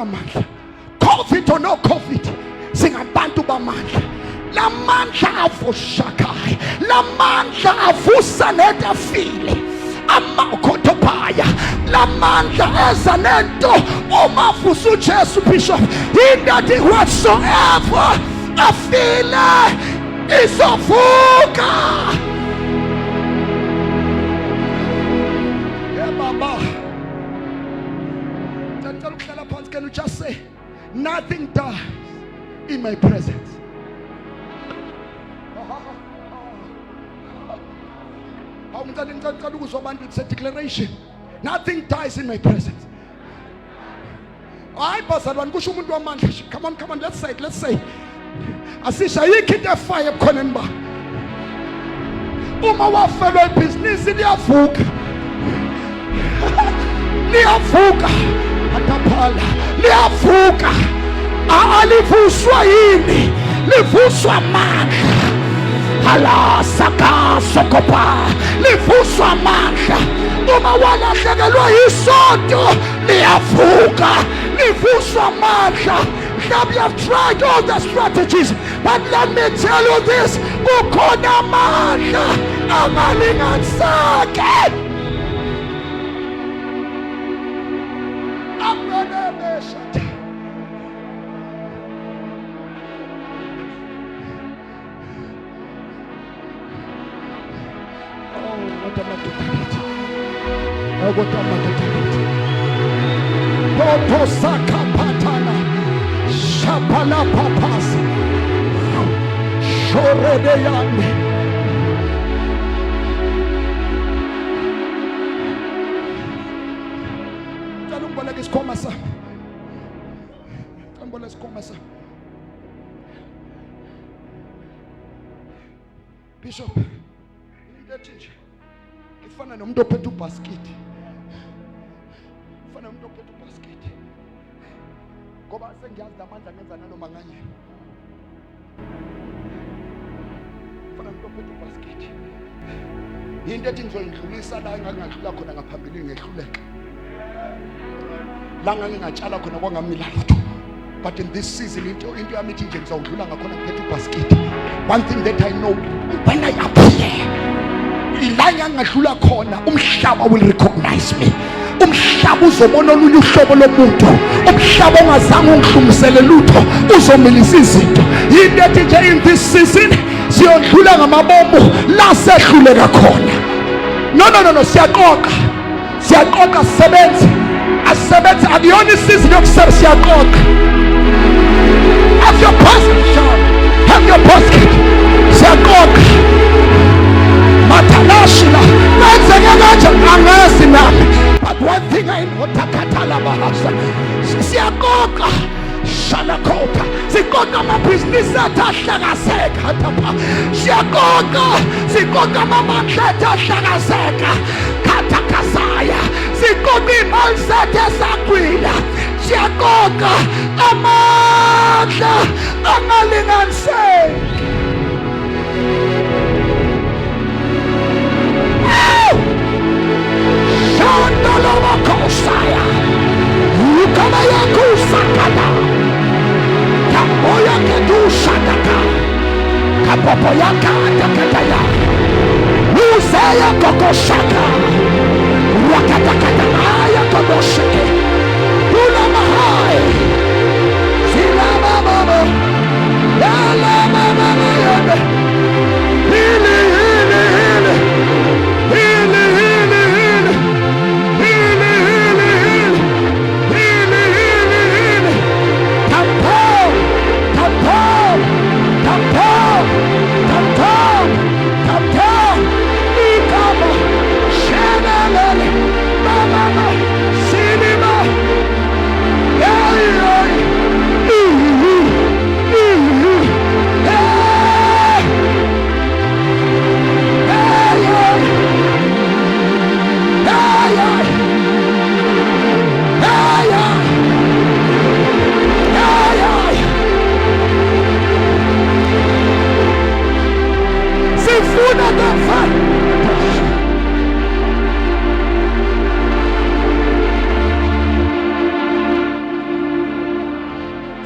amandla. COVID or no COVID, singabantu bamandla. Lamandla avushakayo, lamandla avusa nedafile, amakhotopaya, lamandla eza nento uma vusa uJesu Bishop, indathi whatsoever afile izovuka. Yeah, Baba. Can you just say, nothing dies in my presence? It's a declaration. Nothing dies in my presence. Come on, let's say it. Asisha yikita fire konemba. Uma wafelo business liyavuka. Atapala liyavuka. Alivuswa yini? Livuswa mandla. Hala saka sokopa livuswa amandla. Uma walahlekelwa isondo liyavuka livuswa amandla. Now you have tried all the strategies, but let me tell you this: kukhona amandla angalinganiseki. Shapala papas, shorede yande. Talumbola kisikoma sa. Bishop, indethi nje ifana nomuntu ophethe ubasket. Ngoba sengiyazi lamandla ngenza nanoma nganye. Fana nomuntu ophethe ubasket. Into ethi ngizoyidlulisa la engakungadlula khona ngaphambili ngehluleka. La ngingatshala khona kwangamila lutho. But in this season into yami ithi nje ngizawudlula ngakhona ngiphethe ubasket. One thing that I know, when I appear, la ngingadlula khona umhlaba will recognize me. Umhlaba uzobona olunye uhlobo lomuntu. Umhlaba ongazange ungihlumisele lutho uzomilisa izinto. Into ethi nje in this season siyodlula ngamabomu la sehluleka khona. No, siyaqoqa asebenze akuyona isizini yokusebenza. Siyaqoqa. Have your basket, have your basket. Siyaqoqa. Matanashila kwenzeke kanje angazi nami. But one thing I know, takatala bahasa. Siyaqoqa. Shalakota. Sikoqa amabhizinisi ahlakazeka tapha. Sikoqa amandla ahlakazeka. Katakazaya. Sikoqa imali zethu esagwila. Siyaqoqa amandla angalinganiseki. Shout Kapopoyaka takataya. Uzeya kokoshaka. Wakatakataya kobosheke. Tula mahai. Sila mama. Yala mama yale. Hili.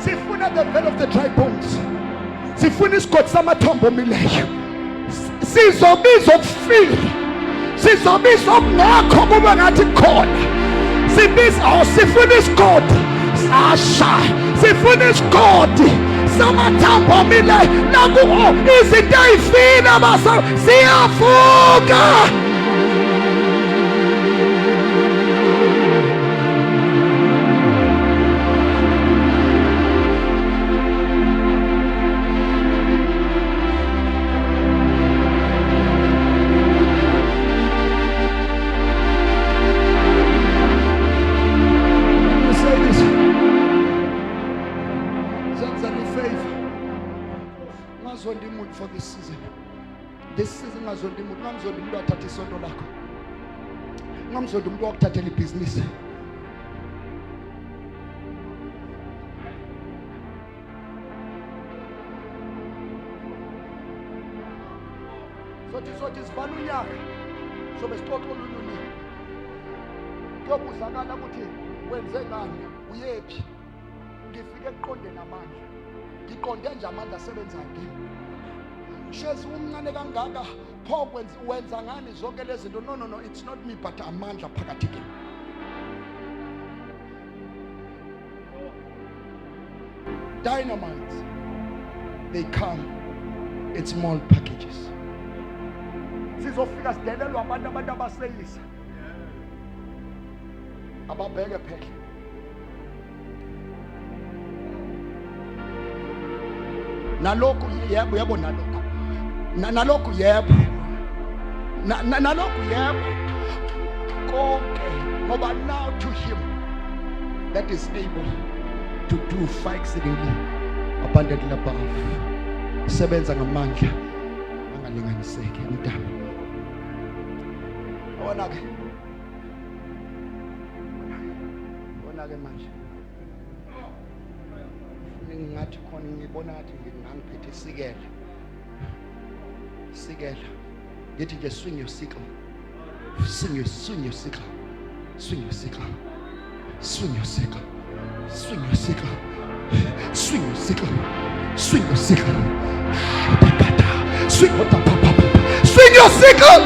Sifuna the veil of the dry bones. Sifuna isigodi samathombo omileyo. Sizobiza ukufika. Sizobiza okungekho kube ngathi khona. Sifuna isigodi sasha. Sifuna isigodi samathambo omileyo. Nakuho izinto ezifina basa siyavuka. For this season, ngazondi umuntu ngamzondi umuntu athatha isonto lakho, ngamzondi umuntu wakuthathela ibhizinisi. Sothi sibhala unyaka sobe sixoxa olunye. Kuyobuzakala ukuthi wenze ngani, uyephi. Ngifike eqonde namandla. Ngiqonde nje amandla asebenzayo kimi. Shezi umncane kangaka pho wenza ngani zonke lezi zinto. No, it's not me but amandla phakathi kimi. Dynamites, they come in small packages. Sizofika sidelelwa abantu abaseyisa ababheke phela. Nalokhu yebo nalokhu. Nalokhu yebo. Nalokhu yebo. Konke ngoba now to him that is able to do far exceedingly abundantly above. Sebenza ngamandla angalinganiseki umntana. Wona ke manje. Ngathi khona ngibona ngathi ngingangiphethe isikela ngithi nje swing your sickle, swing your sickle, swing your sickle, swing your sickle, swing your sickle, swing your sickle, swing your sickle, swing your sickle,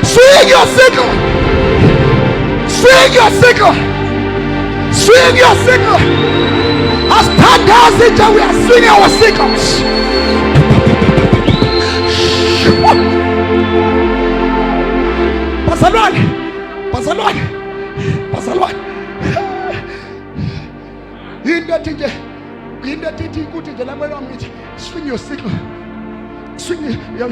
swing your sickle, swing your sickle, swing your sickle. As pandas we are swinging our sickles. Pasalwan. In that teaching, good in the language, swing your sickle. Swing your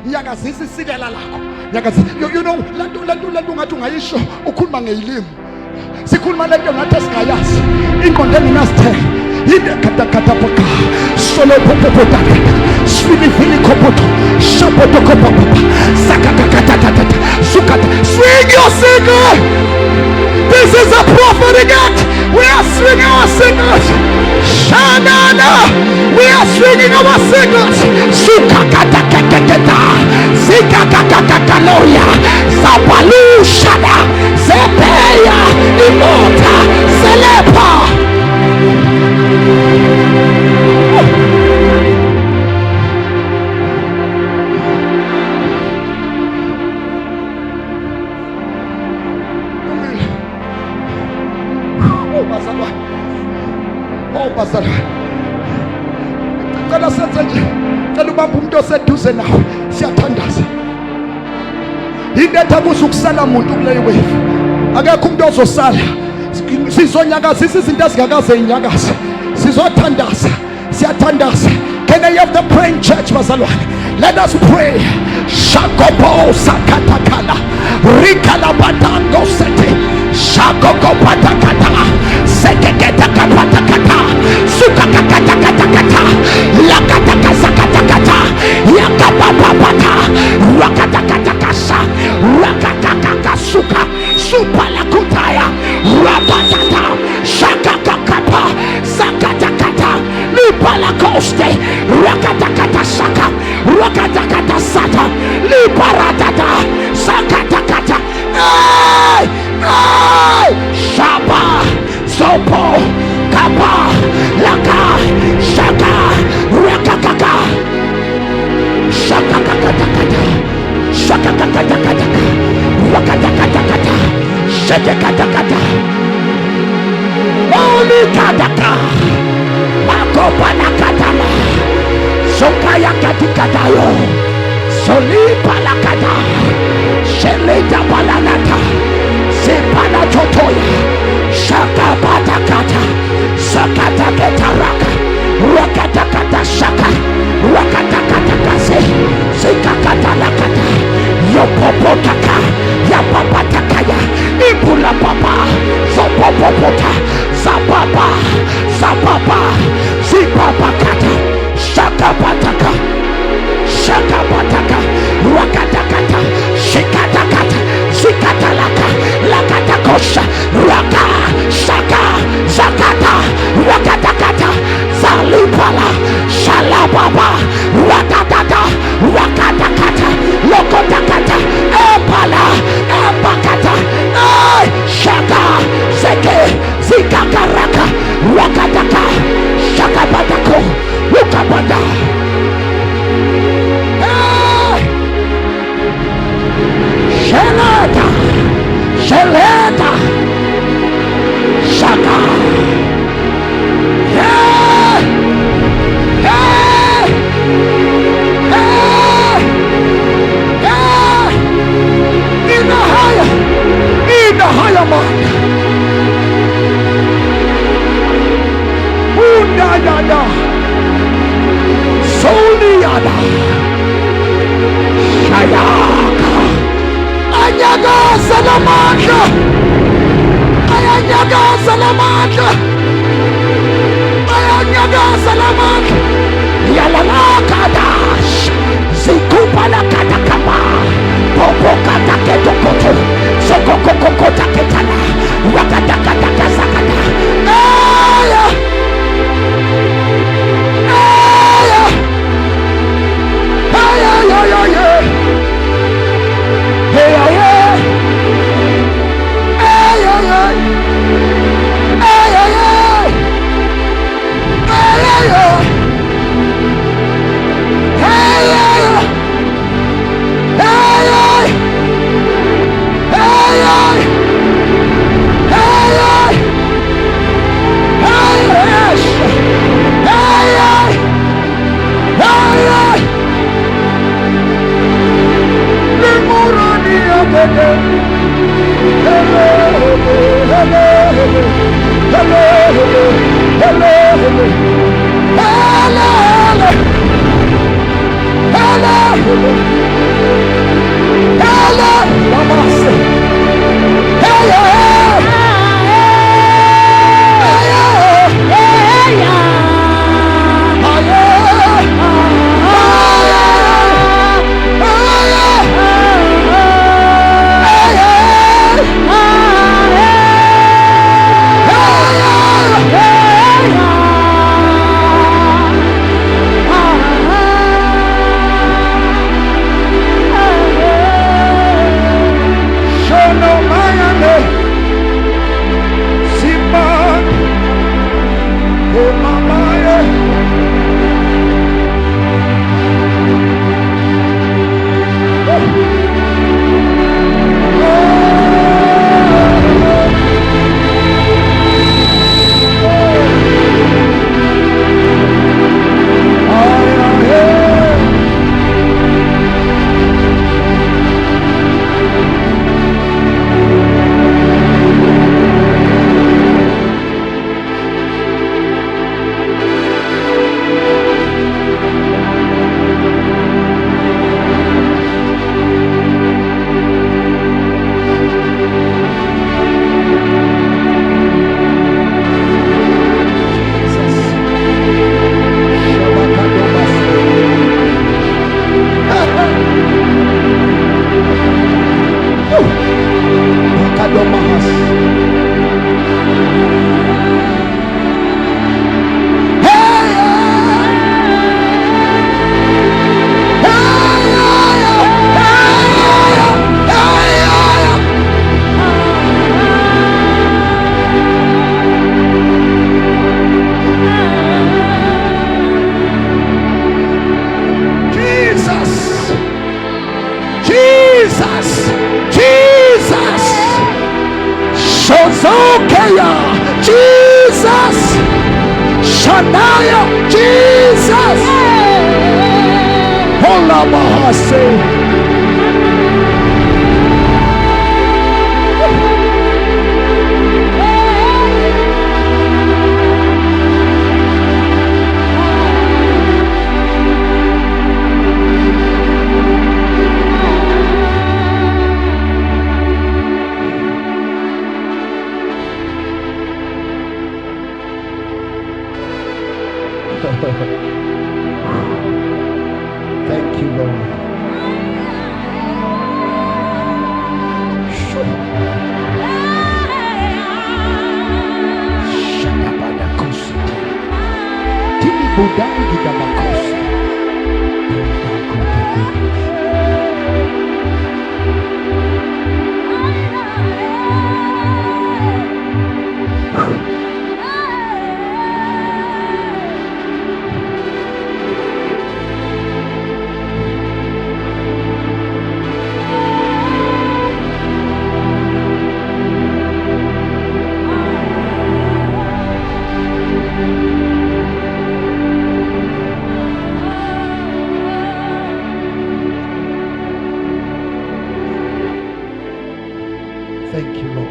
Yagasisi sigala lako. You know, landu ngatungaisho ukhuluma ngeilimu. Sikhuluma lento ngathesingayasi. Inkondeni nasithe. Inde katakatapaka. Solo popopota. Swili fili kopoto. Shapoto kopopo. Sakatakatatata. Sukata. Swing your sickle. This is a prophetic act. We are swinging our sickles. Shanana. We are swinging our sickles. Sukakatakatata. Zikakatakataloya. Zabalu shada. Zepeya. Imota. Selepa. ngicela senze nje, cela ubambe umuntu oseduze nawe, siyathandaza. Inetha kuzokusala umuntu kuleyo wave, akekho umuntu ozosala. Sizonyakazisa izinto ezingakaze inyakaze, sizothandaza, siyathandaza. Can I have the praying church, bazalwane? Let us pray. Shakopo sakatakala, rikala batango sete, shakoko patakata, sekeketa kapatakata, sukakakatakata, lakataka sakatakata, yakapapapata, rakatakakasa, rakatakakasuka, supalakutaya, rapatata, shakakakapa, sakatakata, lipalakoste, rakatakata saka, rakatakata sata, liparatata, sakatakata, ay, ay, shaba, sopo, kapa, laka, shaka, rakakaka, shakakakatakata, shakakakatakataka, rakatakatakata, shakakatakata, olikataka, makopanakatama, sokaya katikatayo, solipalakata, shelita palanata, sepana chotoya, shakapatakata, sakataketaraka, rakatakata shaka, rakatakatakase, sikakatalakata, yopopotaka, yapapatakaya, ipula papa, zopopopota, zapapa, zapapa, zipapakata, shakapataka, shakapataka, rakatakata, shikatakata, zikatalaka, lakatakosha, raka, shaka, zakata, rakatakata, zalipala, shalababa, rakatata, rakatakata, lokotakata, epala, epakata, ay, shaka, zeke, zikakaraka, rakataka, shakapatako, lukabanda. Sheleta, sheleta, shaka, yeah, yeah, yeah, yeah, in the higher mind, Undayada, Soliada, Shayaka, Anyaga Salamandra, Anyaga Salamandra, Anyaga Salamandra, Yalalakadash, Zikupala Katakama, Popo Kataketokoto, Sokoko Taketana, Rakatakataka Sakata, Aya, Aya, Aya, Aya, Aya. Hey, hey, hey, hey, hey, hey, hey, hey, hey, hey. Shabadaya. Jesus. Hola Mahase. Thank you, Lord. Tini budai kita makosa. Thank you, Lord.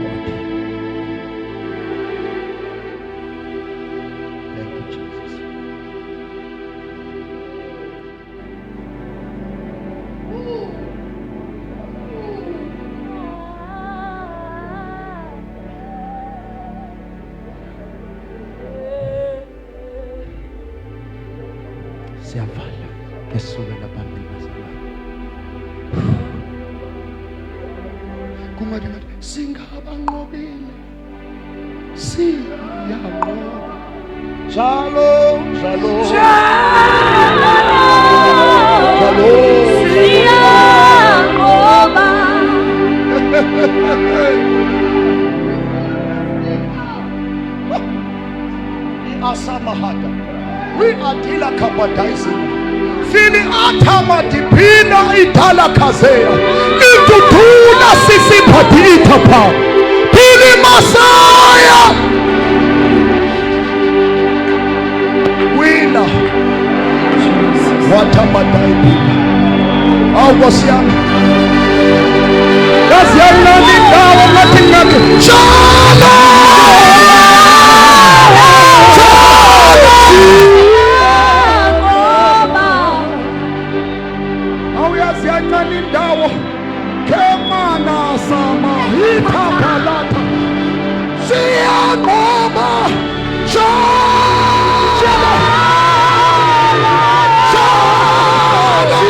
Thank you, Jesus. Siyavala ngesula labantu bazalwane. Kungathi ngathi singabanqobile. Siyanqoba. Shalom, shalom. Asamahata. We are tila kapataisi. Fili atama dipina itala kazea. Itutuna sisi patita pa. Pili Masaya. Wina. Watamadai. Awasya. Kasyana nikawa katingani. Shalom. Dawo kemana sama hita palata siya mama shala shala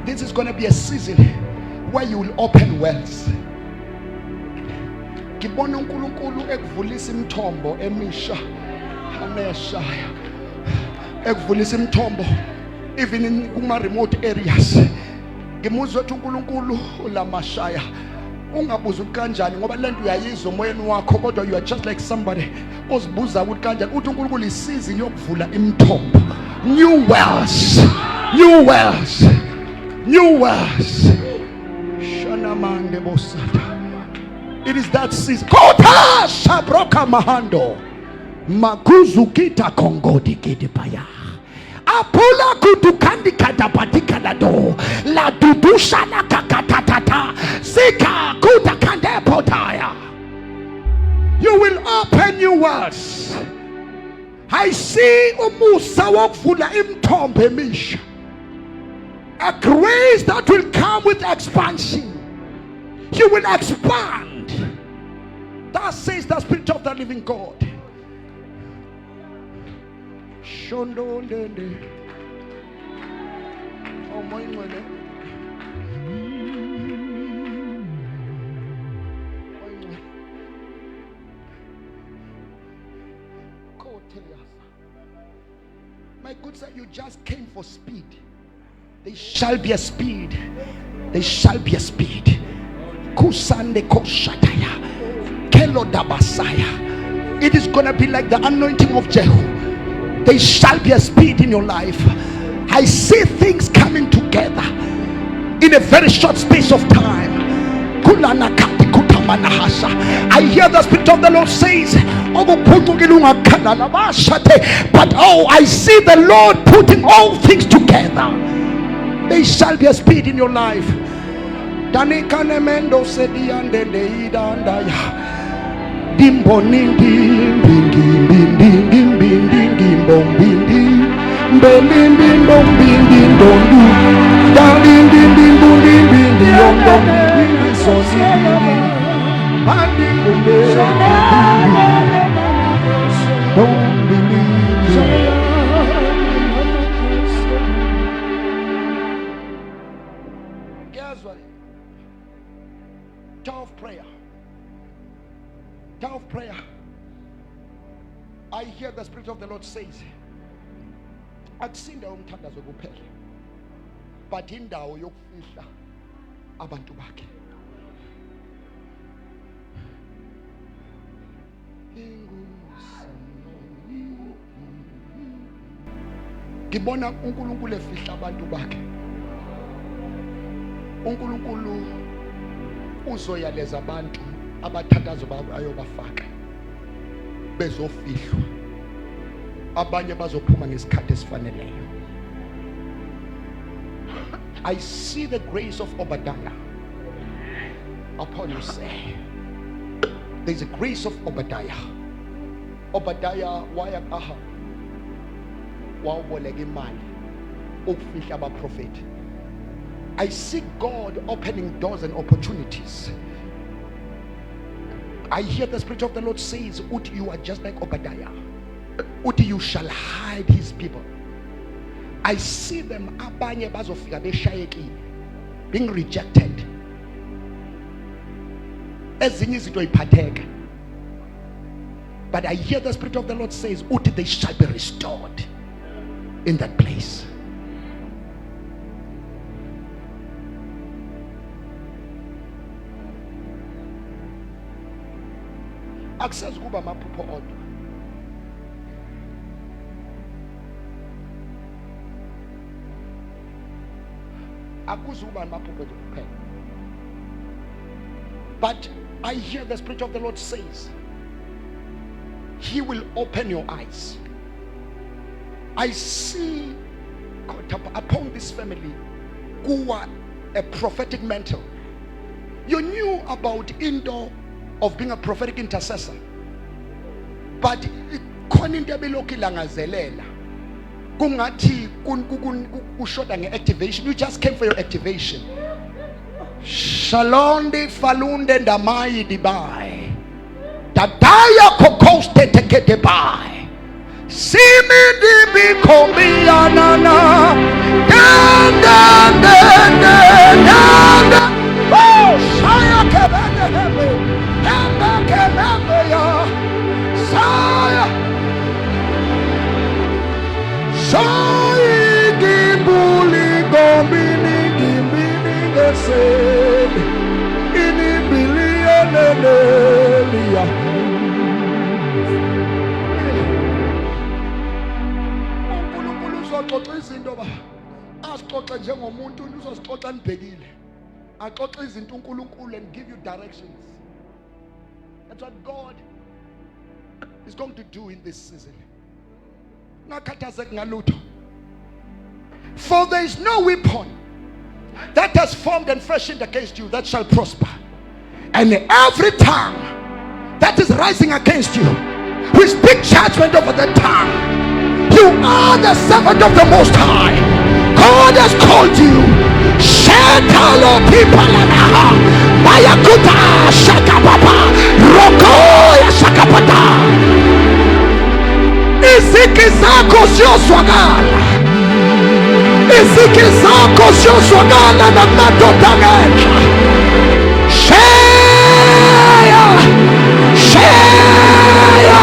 This is going to be a season where you will open wells. Ngibona uNkulunkulu ekuvulisa imithombo emisha ameshaya, ekuvulisa imithombo even in kuma remote areas. Ngimuzwe ukuthi uNkulunkulu ulamashaya. Ungabuza ukuthi kanjani ngoba lento uyayizwa umoyeni wakho, kodwa you are just like somebody ozibuza ukuthi kanjani uthi uNkulunkulu isizini yokuvula imithombo. New wells, new wells, new wells. Shanamande bosata. It is that season. Kota shabroka mahando. Makuzu kita kongodi kidipaya. Apula kutukandi kadapatika lado. La dudusha na kakatatata. Sika kutakande potaya. You will open new worlds. I see umusa wokvula imthombe misha. A grace that will come with expansion. You will expand. That says the Spirit of the living God. Shondo ndende. Oh my God. My good sir, you just came for speed. There shall be a speed. There shall be a speed. Kusande koshataya. Kelo dabasaya. It is going to be like the anointing of Jehu. There shall be a speed in your life. I see things coming together in a very short space of time. I hear the Spirit of the Lord says, but oh, I see the Lord putting all things together. There shall be a speed in your life. Guess what? Tower of prayer. Tower of prayer. I hear the Spirit of the Lord says, akusinda umthandazo kuphela, but indawo yokufihla abantu bakhe. Ngibona uNkulunkulu efihla abantu bakhe. uNkulunkulu uzoyaleza abantu abathandazo ayobafaka bezofihlwa, abanye bazophuma ngesikhathi esifaneleyo. I see the grace of Obadiah upon you, say. There's a grace of Obadiah. Obadiah wayakaha wawoboleka imali ukufihla abaprofeti. I see God opening doors and opportunities. I hear the Spirit of the Lord says, Uti, you are just like Obadiah. Uti, you shall hide his people. I see them abanye bazofika beshayeki, being rejected. Ezinye izinto iphatheka. But I hear the Spirit of the Lord says, Uti, they shall be restored in that place. Access kuba maphupho odwa. Akuzuba maphupho kuphela. But I hear the Spirit of the Lord says, He will open your eyes. I see upon this family who are a prophetic mantle. You knew about indoor of being a prophetic intercessor, but activation. You just came for your activation. Shalonde falunde ndamai dibai dadaya kokoste tekete bai simi dibi kombi anana baba asixoxe njengomuntu uzosixoxa nibhekile axoxe izinto uNkulunkulu and give you directions. That's what God is going to do in this season. Ngakhathazeki ngalutho. For there is no weapon that has formed and fashioned against you that shall prosper, and every tongue that is rising against you, we speak judgment over the tongue. You are the servant of the Most High. God has called you. Shetalo pipalana bayakuta shakapapa rokoya shakapata. Iziki zako sio swagala. Iziki zako sio swagala na matotangeka. Shaya, shaya,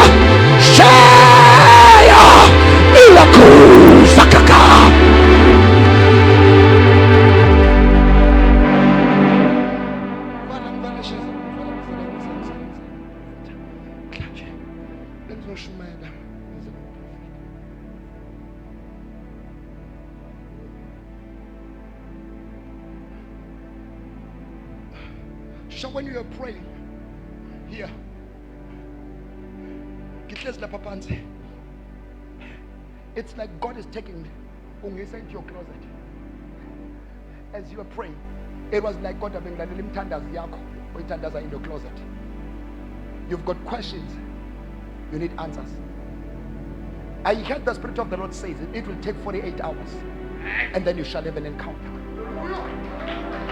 shaya, ilakuza kaka. So when you are praying here, it's like God is taking into your closet. As you are praying, it was like God having in your closet. You've got questions, you need answers. I heard the Spirit of the Lord says it will take 48 hours, and then you shall have an encounter.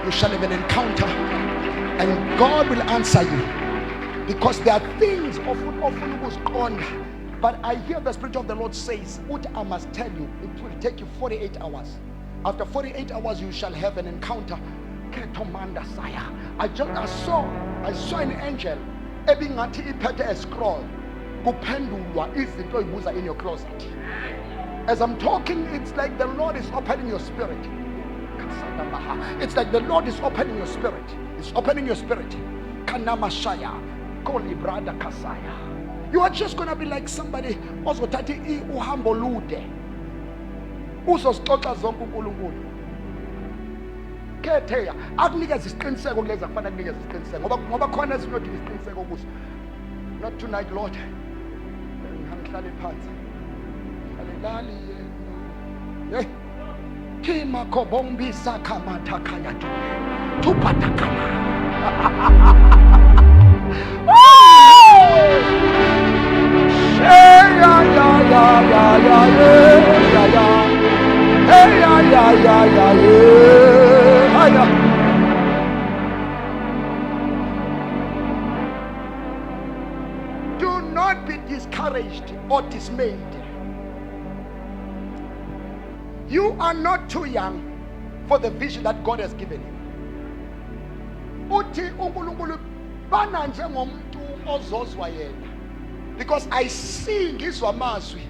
You shall have an encounter, and God will answer you, because there are things often was on. But I hear the Spirit of the Lord says, what I must tell you, it will take you 48 hours. After 48 hours, you shall have an encounter. I saw an angel iphethe a scroll kuphendulwa izinto oyibuza in your closet. As I'm talking, it's like the Lord is opening your spirit. It's like the Lord is opening your spirit. It's opening your spirit. Kanamashaya, Kolibrada Kasaya. You are just gonna be like somebody ozothatha uhambo lude. Uzosixoxa zonke uNkulunkulu. Khetheya akunikeza isiqiniseko kuleza kufanele kunikeza isiqiniseko ngoba khona ezinto odinga isiqiniseko kuzo. Not tonight, Lord. Ngihlale phansi. Alelali yena. Kima kobombi sakamata kayatu. Tupatakama. Do not be discouraged or dismayed. You are not too young for the vision that God has given you. Uthi uNkulunkulu bana njengomuntu ozozwa yena. Because I see ngizwa amazwi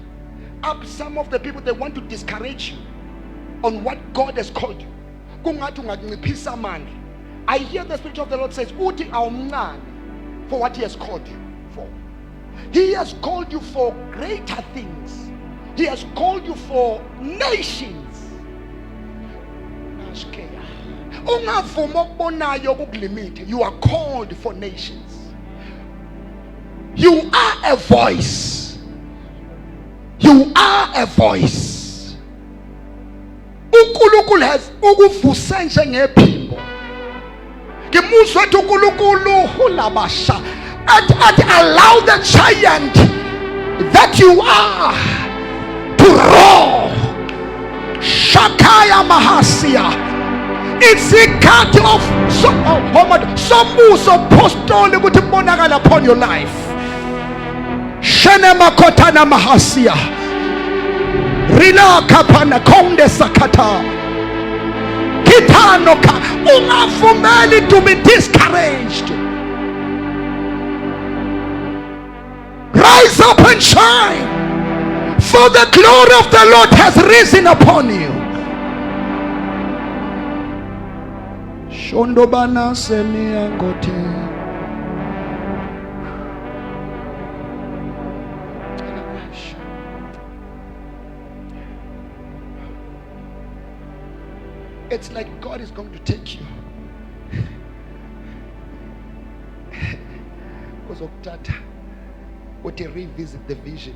up some of the people, they want to discourage you on what God has called you. Kungathi unganciphisa amandla. I hear the Spirit of the Lord says uthi awumncane for what he has called you for. He has called you for greater things. He has called you for nations. You are called for nations. You are a voice. You are a voice. uNkulunkulu has ukuvusa njengephimbo. Ngimuzwe ethi uNkulunkulu hulabasha and allow the giant that you are to roar. Shakaya Mahasia. It's a cut of sombuso postoli ukuthi bonakala upon your life. Shene makotana Mahasia. Rila kapana konde sakata. Kitanoka. Ungavumeli to be discouraged. Rise up and shine, for the glory of the Lord has risen upon you. Shondobana semiangote. It's like God is going to take you. Because of that, would you revisit the vision?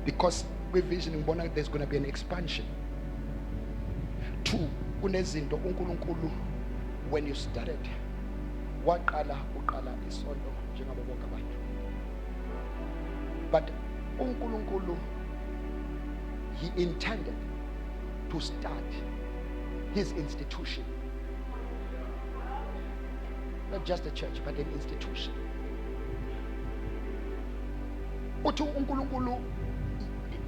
Because with vision in one, there's going to be an expansion. 2, kunezinto uNkulunkulu when you started waqala isonto njengabo bonke abantu. But uNkulunkulu, he intended to start his institution. Not just a church, but an institution. Uthi uNkulunkulu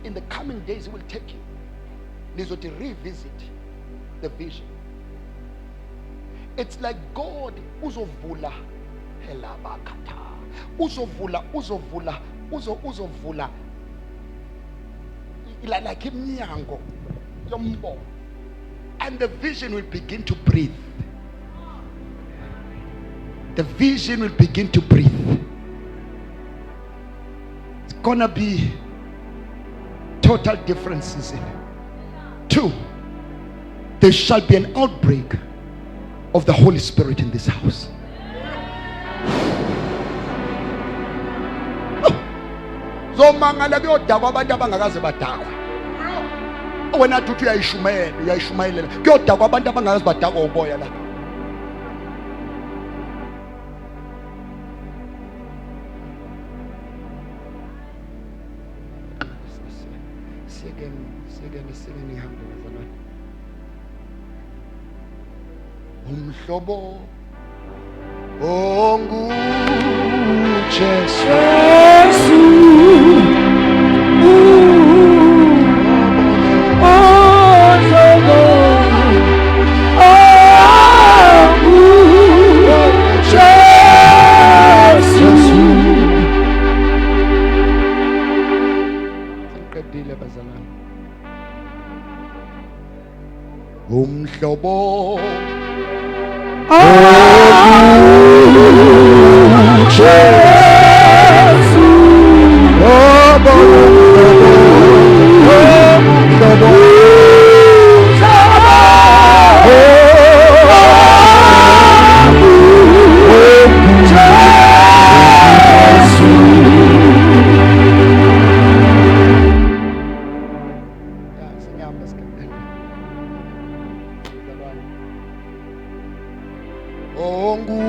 in the coming days he will take you. Nizothi revisit the vision. It's like God uzovula helabakata. Uzovula like imnyango yombo. And the vision will begin to breathe. The vision will begin to breathe. It's gonna be total differences in it. 2, there shall be an outbreak of the Holy Spirit in this house. Zomangala kuyodakwa abantu abangakaze badakwa. Wena uthi uyayishumayela kuyodakwa abantu abangakaze badakwa uboya la. Sekeni ihambe bazalwane. Umhlobo onguJesu umhlobo onguJesu ongu